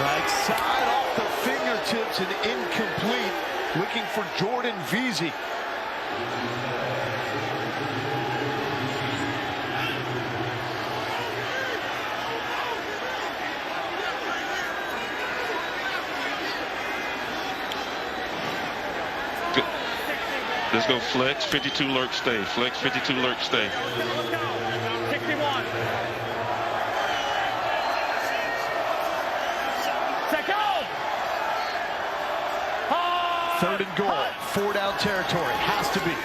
right side off the fingertips and incomplete. Looking for Jordan Veazey. Let's go flex, 52 lurk stay. Flex, 52 lurk stay. 61. Set go. Third and goal, 4 down territory, has to be.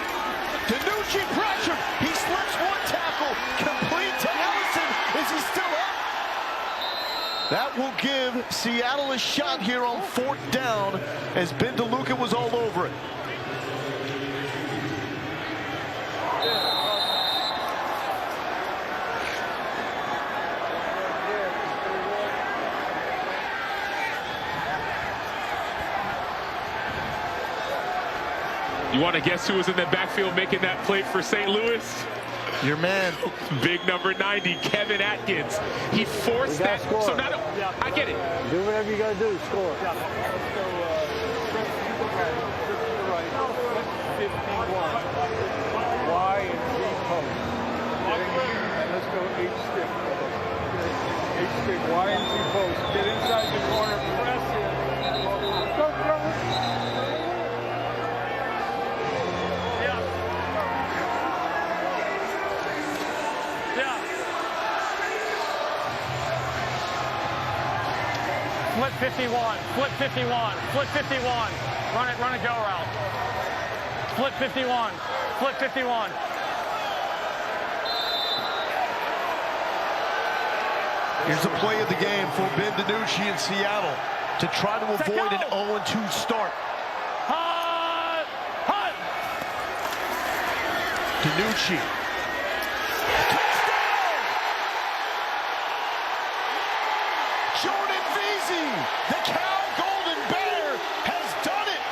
DiNucci pressure, he slips one tackle, complete to Ellison. Is he still up? That will give Seattle a shot here on 4th down as Ben DeLuca was all over it. You want to guess who was in the backfield making that play for St. Louis? Your man. Big number 90, Kevin Atkins. He forced that. Score. So not, I get it. Do whatever you got to do. Score. Yeah. Let's go. 51. Y and Z post. And let's go H stick. H stick. Y and Z post. Get inside the corner. Press it. Go. Flip 51, flip 51, flip 51. Run it, go route. Flip 51, flip 51. Here's the play of the game for Ben DiNucci in Seattle to try to avoid an 0-2 start. Hut! DiNucci. Jordan Veazey, the Cal Golden Bear, has done it.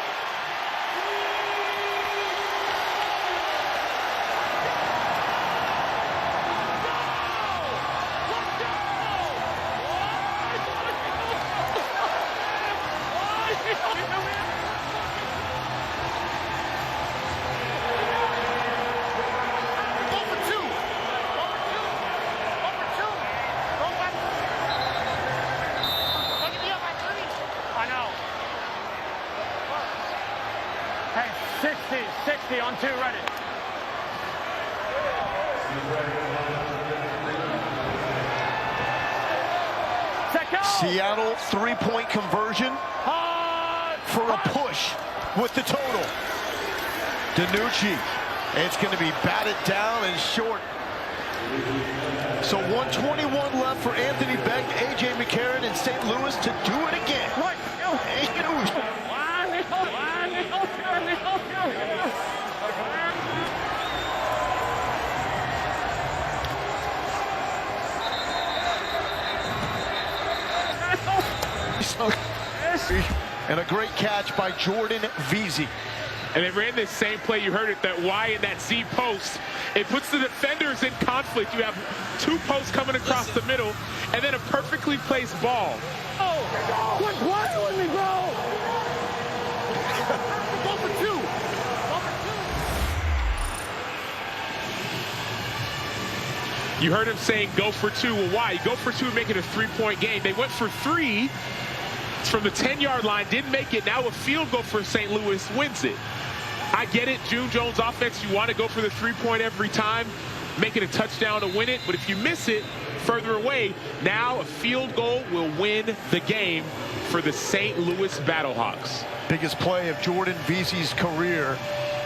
Hey, 60 on 2, ready. Set go. Seattle 3-point conversion for a push with the total. DiNucci, it's going to be batted down and short. So 121 left for Anthony Beck, A.J. McCarron, and St. Louis to do it again. And a great catch by Jordan Veazey. And they ran this same play. You heard it, that Y and that Z post. It puts the defenders in conflict. You have 2 posts coming across the middle, and then a perfectly placed ball. Oh, quit playing with me, bro. Go for 2. You heard him saying go for 2. Well, why? You go for 2 and make it a 3-point game. They went for 3 from the 10-yard line, didn't make it. Now a field goal for St. Louis wins it. I get it, June Jones offense, you want to go for the 3-point every time, make it a touchdown to win it, but if you miss it further away, now a field goal will win the game for the St. Louis Battlehawks. Biggest play of Jordan Vesey's career.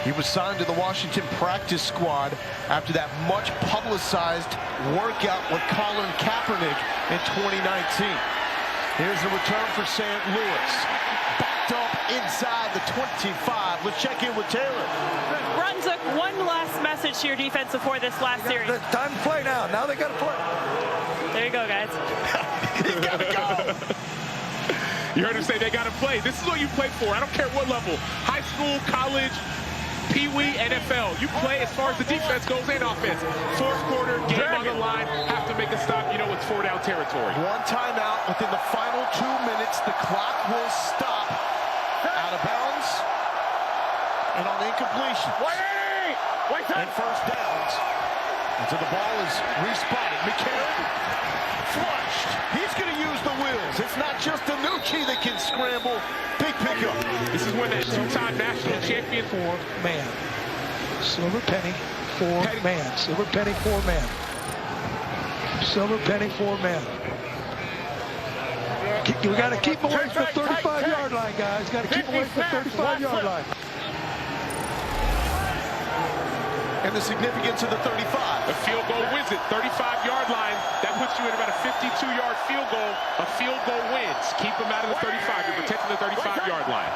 He was signed to the Washington practice squad after that much publicized workout with Colin Kaepernick in 2019. Here's the return for St. Louis. Backed up inside the 25. Let's check in with Taylor. Brunswick, one last message to your defense before this last series. It's time to play now. Now they got to play. There you go, guys. You got to go. You heard him say they got to play. This is what you play for. I don't care what level. High school, college, Pee-wee, NFL. You play as far as the defense goes and offense. Fourth quarter, game on the line, have to make a stop. You know it's 4-down territory. One timeout within the final 2 minutes. The clock will stop. Out of bounds. And on incompletion. And first downs. Until the ball is respotted. McCarron flushed. He's going to use the wheels. It's not just Danucci that can scramble. Big pickup. This is when that two-time national champion. 4-man. Silver Penny, 4-man. Silver Penny, 4-man. Silver Penny, 4-man. We got to keep away from the 35-yard line, guys. Got to keep away from the 35-yard line. And the significance of the 35. A field goal wins it. 35-yard line. That puts you at about a 52-yard field goal. A field goal wins. Keep them out of the 35. You're protecting the 35-yard line.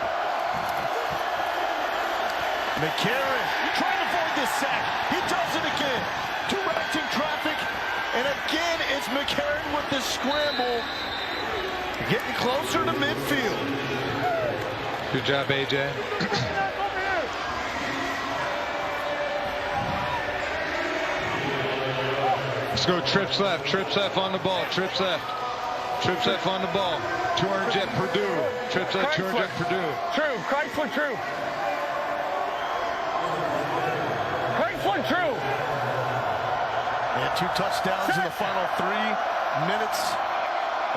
McCarron trying to avoid this sack. He does it again. Directing traffic. And again, it's McCarron with the scramble. Getting closer to midfield. Good job, AJ. Let's go trips left on the ball, trips left on the ball. 200 jet Purdue, trips left, 200 jet Purdue. True, Chrysler true. Chrysler true. And 2 touchdowns in the final 3 minutes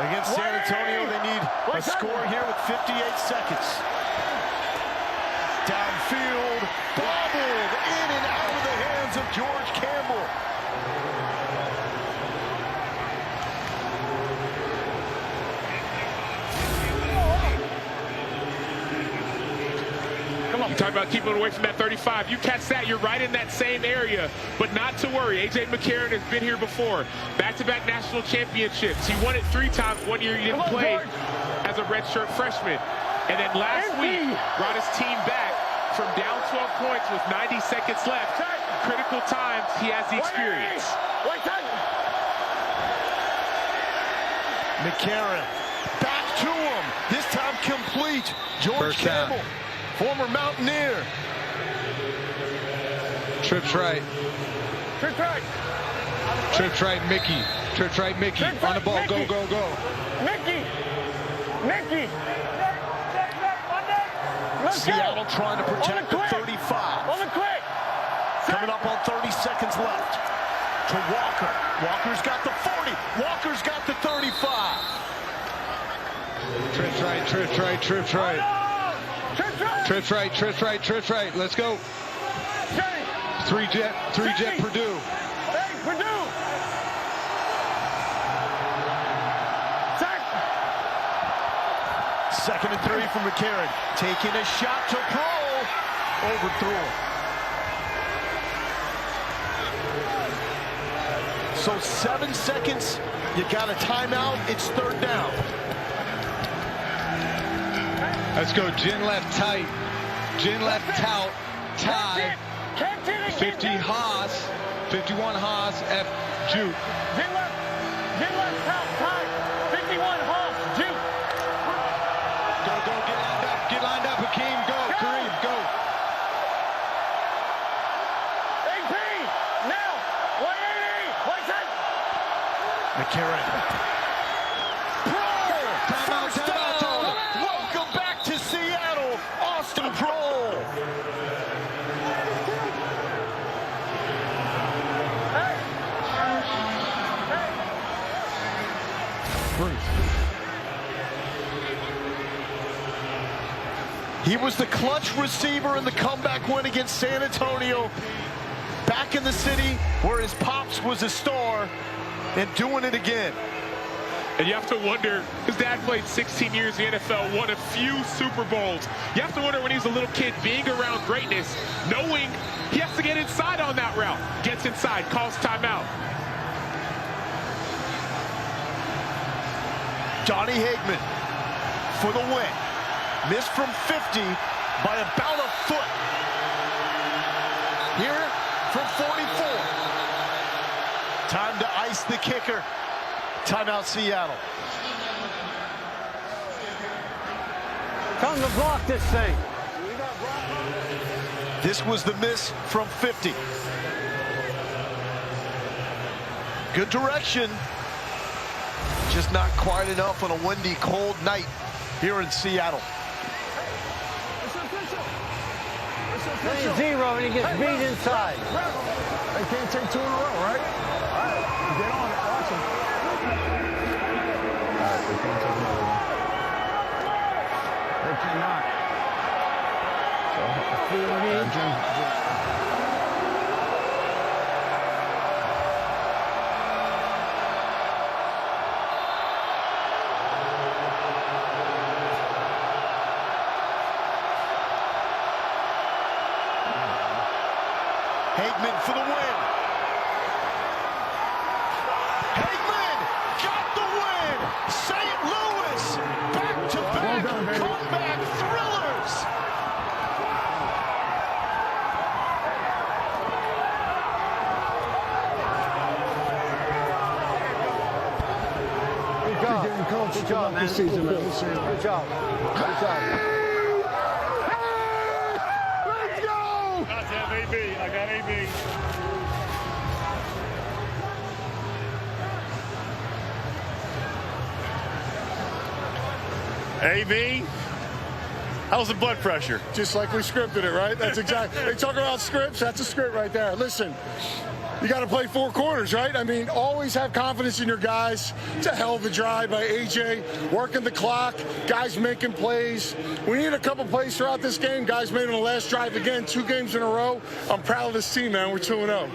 against San Antonio. They need a score here with 58 seconds. Downfield, bobbled in and out of the hands of George Campbell. You talk about keeping it away from that 35. You catch that, you're right in that same area. But not to worry, A.J. McCarron has been here before. Back-to-back national championships. He won it 3 times. 1 year he didn't play as a redshirt freshman. And then last week, brought his team back from down 12 points with 90 seconds left. Critical times, he has the experience. McCarron back to him. This time complete. George Campbell. Former Mountaineer. Trips right. Trips right. Trips right, Mickey. Trips right, Mickey. On the ball, go, go, go. Mickey. Seattle trying to protect the 35. On the quick. Coming up on 30 seconds left. To Walker. Walker's got the 40. Walker's got the 35. Trips right, trips right, trips right. Trips right. Let's go. 3 jet Purdue. Hey, Purdue. Second and 3 from McCarron. Taking a shot to Pro. Overthrew him. So 7 seconds. You got a timeout. It's 3rd down. Let's go. Gin left tight. Gin left tout. Tie. 50 Haas. 51 Haas. F. Juke. Gin left tout. Tie. 51 Haas. Juke. Go. Get lined up. Hakeem. Go. Kareem. Go. AP. Now. 180. What's that? McCarron. He was the clutch receiver in the comeback win against San Antonio. Back in the city where his pops was a star and doing it again. And you have to wonder, his dad played 16 years in the NFL, won a few Super Bowls. You have to wonder when he was a little kid, being around greatness, knowing he has to get inside on that route. Gets inside, calls timeout. Donnie Hageman for the win. Missed from 50 by about a foot. Here from 44. Time to ice the kicker. Timeout Seattle. Time to block this thing. This was the miss from 50. Good direction. Just not quite enough on a windy, cold night here in Seattle. Playing zero and he gets beat inside. They can't take 2 in a row, right? All right, get on it. Watch them. All right, they can't take another one. They cannot. Hageman for the win. Hageman got the win. St. Louis back-to-back comeback thrillers. Good job. Good job, man. Good job. Good job. I got AB. AB, how's the blood pressure? Just like we scripted it, right? That's exactly. They talk about scripts. That's a script right there. Listen, you got to play 4 quarters, right? I mean, always have confidence in your guys. It's a hell of a drive by AJ, working the clock, guys making plays. We need a couple plays throughout this game. Guys made on the last drive again, 2 games in a row. I'm proud of this team, man. We're 2-0.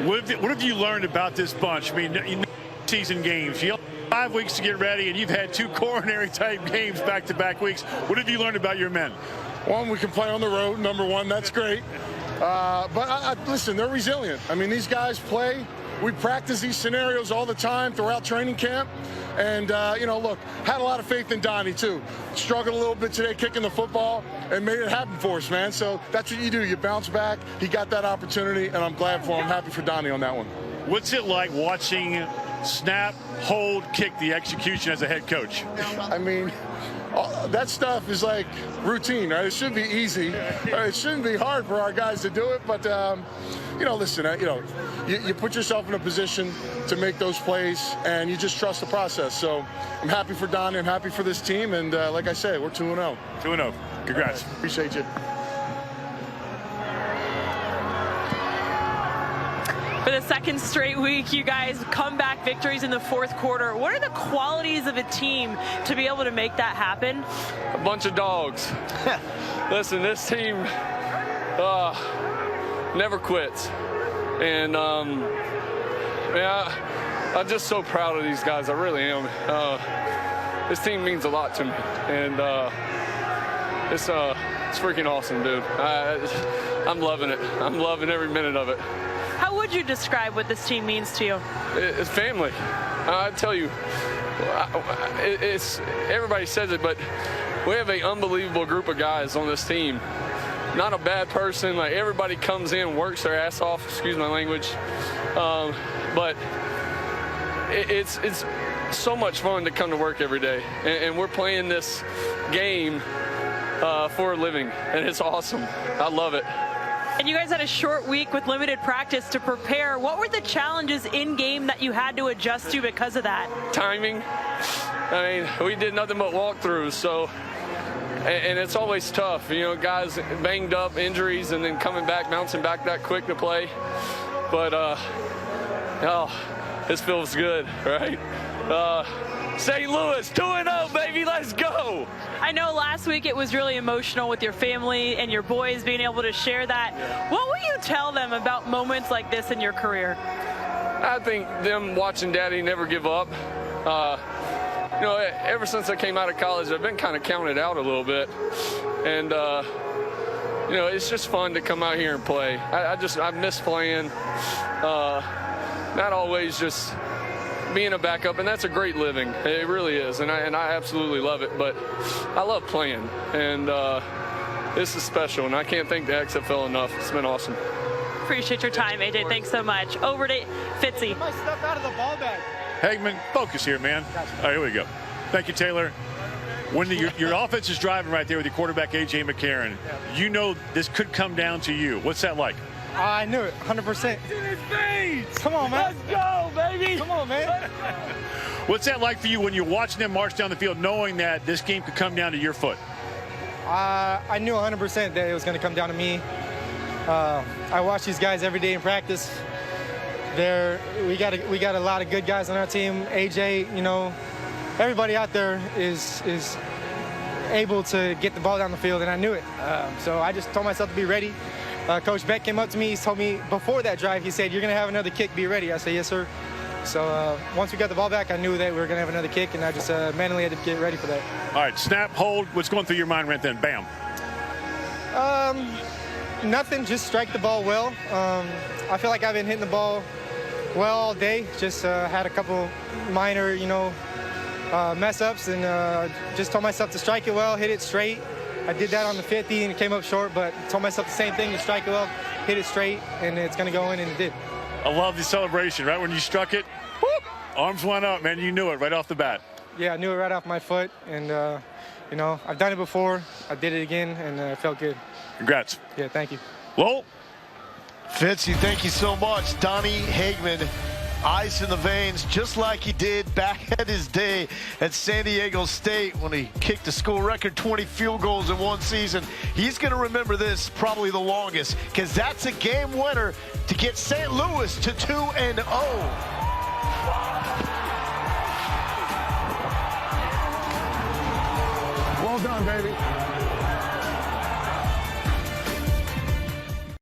What have you learned about this bunch? I mean, season games. You have 5 weeks to get ready, and you've had 2 coronary-type games back-to-back weeks. What have you learned about your men? One, we can play on the road, number 1. That's great. But listen, they're resilient. I mean, these guys play. We practice these scenarios all the time throughout training camp. And, look, had a lot of faith in Donnie, too. Struggled a little bit today kicking the football and made it happen for us, man. So that's what you do. You bounce back. He got that opportunity, and I'm glad for him. Happy for Donnie on that one. What's it like watching snap, hold, kick the execution as a head coach? I mean, that stuff is like routine, right? It should be easy. It shouldn't be hard for our guys to do it, but listen, you put yourself in a position to make those plays, and you just trust the process. So I'm happy for Donnie. I'm happy for this team, and like I said, we're 2-0. 2-0. Congrats. Appreciate you. For the second straight week, you guys comeback victories in the 4th quarter. What are the qualities of a team to be able to make that happen? A bunch of dogs. Listen, this team never quits. And, I'm just so proud of these guys. I really am. This team means a lot to me. And it's freaking awesome, dude. I'm loving it. I'm loving every minute of it. How would you describe what this team means to you? It's family. I tell you, it's everybody says it, but we have an unbelievable group of guys on this team. Not a bad person. Like, everybody comes in, works their ass off. Excuse my language, but it's so much fun to come to work every day, and we're playing this game for a living, and it's awesome. I love it. And you guys had a short week with limited practice to prepare. What were the challenges in-game that you had to adjust to because of that? Timing. I mean, we did nothing but walkthroughs, so, and it's always tough. Guys banged up, injuries, and then coming back, bouncing back that quick to play. But, this feels good, right? St. Louis, 2-0, baby, let's go. I know last week it was really emotional with your family and your boys being able to share that. What will you tell them about moments like this in your career? I think them watching Daddy never give up, You know, ever since I came out of college, I've been kind of counted out a little bit. And, you know, it's just fun to come out here and play. I miss playing. Not always just being a backup, and that's a great living. It really is, and I absolutely love it. But I love playing, and this is special, and I can't thank the XFL enough. It's been awesome. Appreciate your time, AJ. Thanks so much. Over to Fitzy. Step out of the ball bag. Hagman, focus here, man. All right, here we go. Thank you, Taylor. When your offense is driving right there with your quarterback, A.J. McCarron, you know this could come down to you. What's that like? I knew it, 100%. Come on, man. Let's go, baby. Come on, man. What's that like for you when you're watching them march down the field, knowing that this game could come down to your foot? I knew 100% that it was going to come down to me. I watch these guys every day in practice. We got a lot of good guys on our team. AJ, you know, everybody out there is able to get the ball down the field, and I knew it. So I just told myself to be ready. Coach Beck came up to me. He told me before that drive, he said, "You're going to have another kick. Be ready." I said, "Yes, sir." So once we got the ball back, I knew that we were going to have another kick, and I just manually had to get ready for that. All right, snap, hold. What's going through your mind right then? Bam. Nothing. Just strike the ball well. I feel like I've been hitting the ball well all day. Just had a couple minor, you know, mess ups, and just told myself to strike it well, hit it straight. I did that on the 50 and it came up short, but told myself the same thing, to strike it well, hit it straight, and it's going to go in, and it did. I love the celebration, right? When you struck it, whoop, arms went up, man. You knew it right off the bat. Yeah, I knew it right off my foot, and, you know, I've done it before. I did it again, and it felt good. Congrats. Yeah, thank you. Lowell. Fitzy, thank you so much. Donnie Hagman, ice in the veins, just like he did back at his day at San Diego State when he kicked a school record 20 field goals in one season. He's going to remember this probably the longest, because that's a game winner to get St. Louis to 2-0. Well done, baby.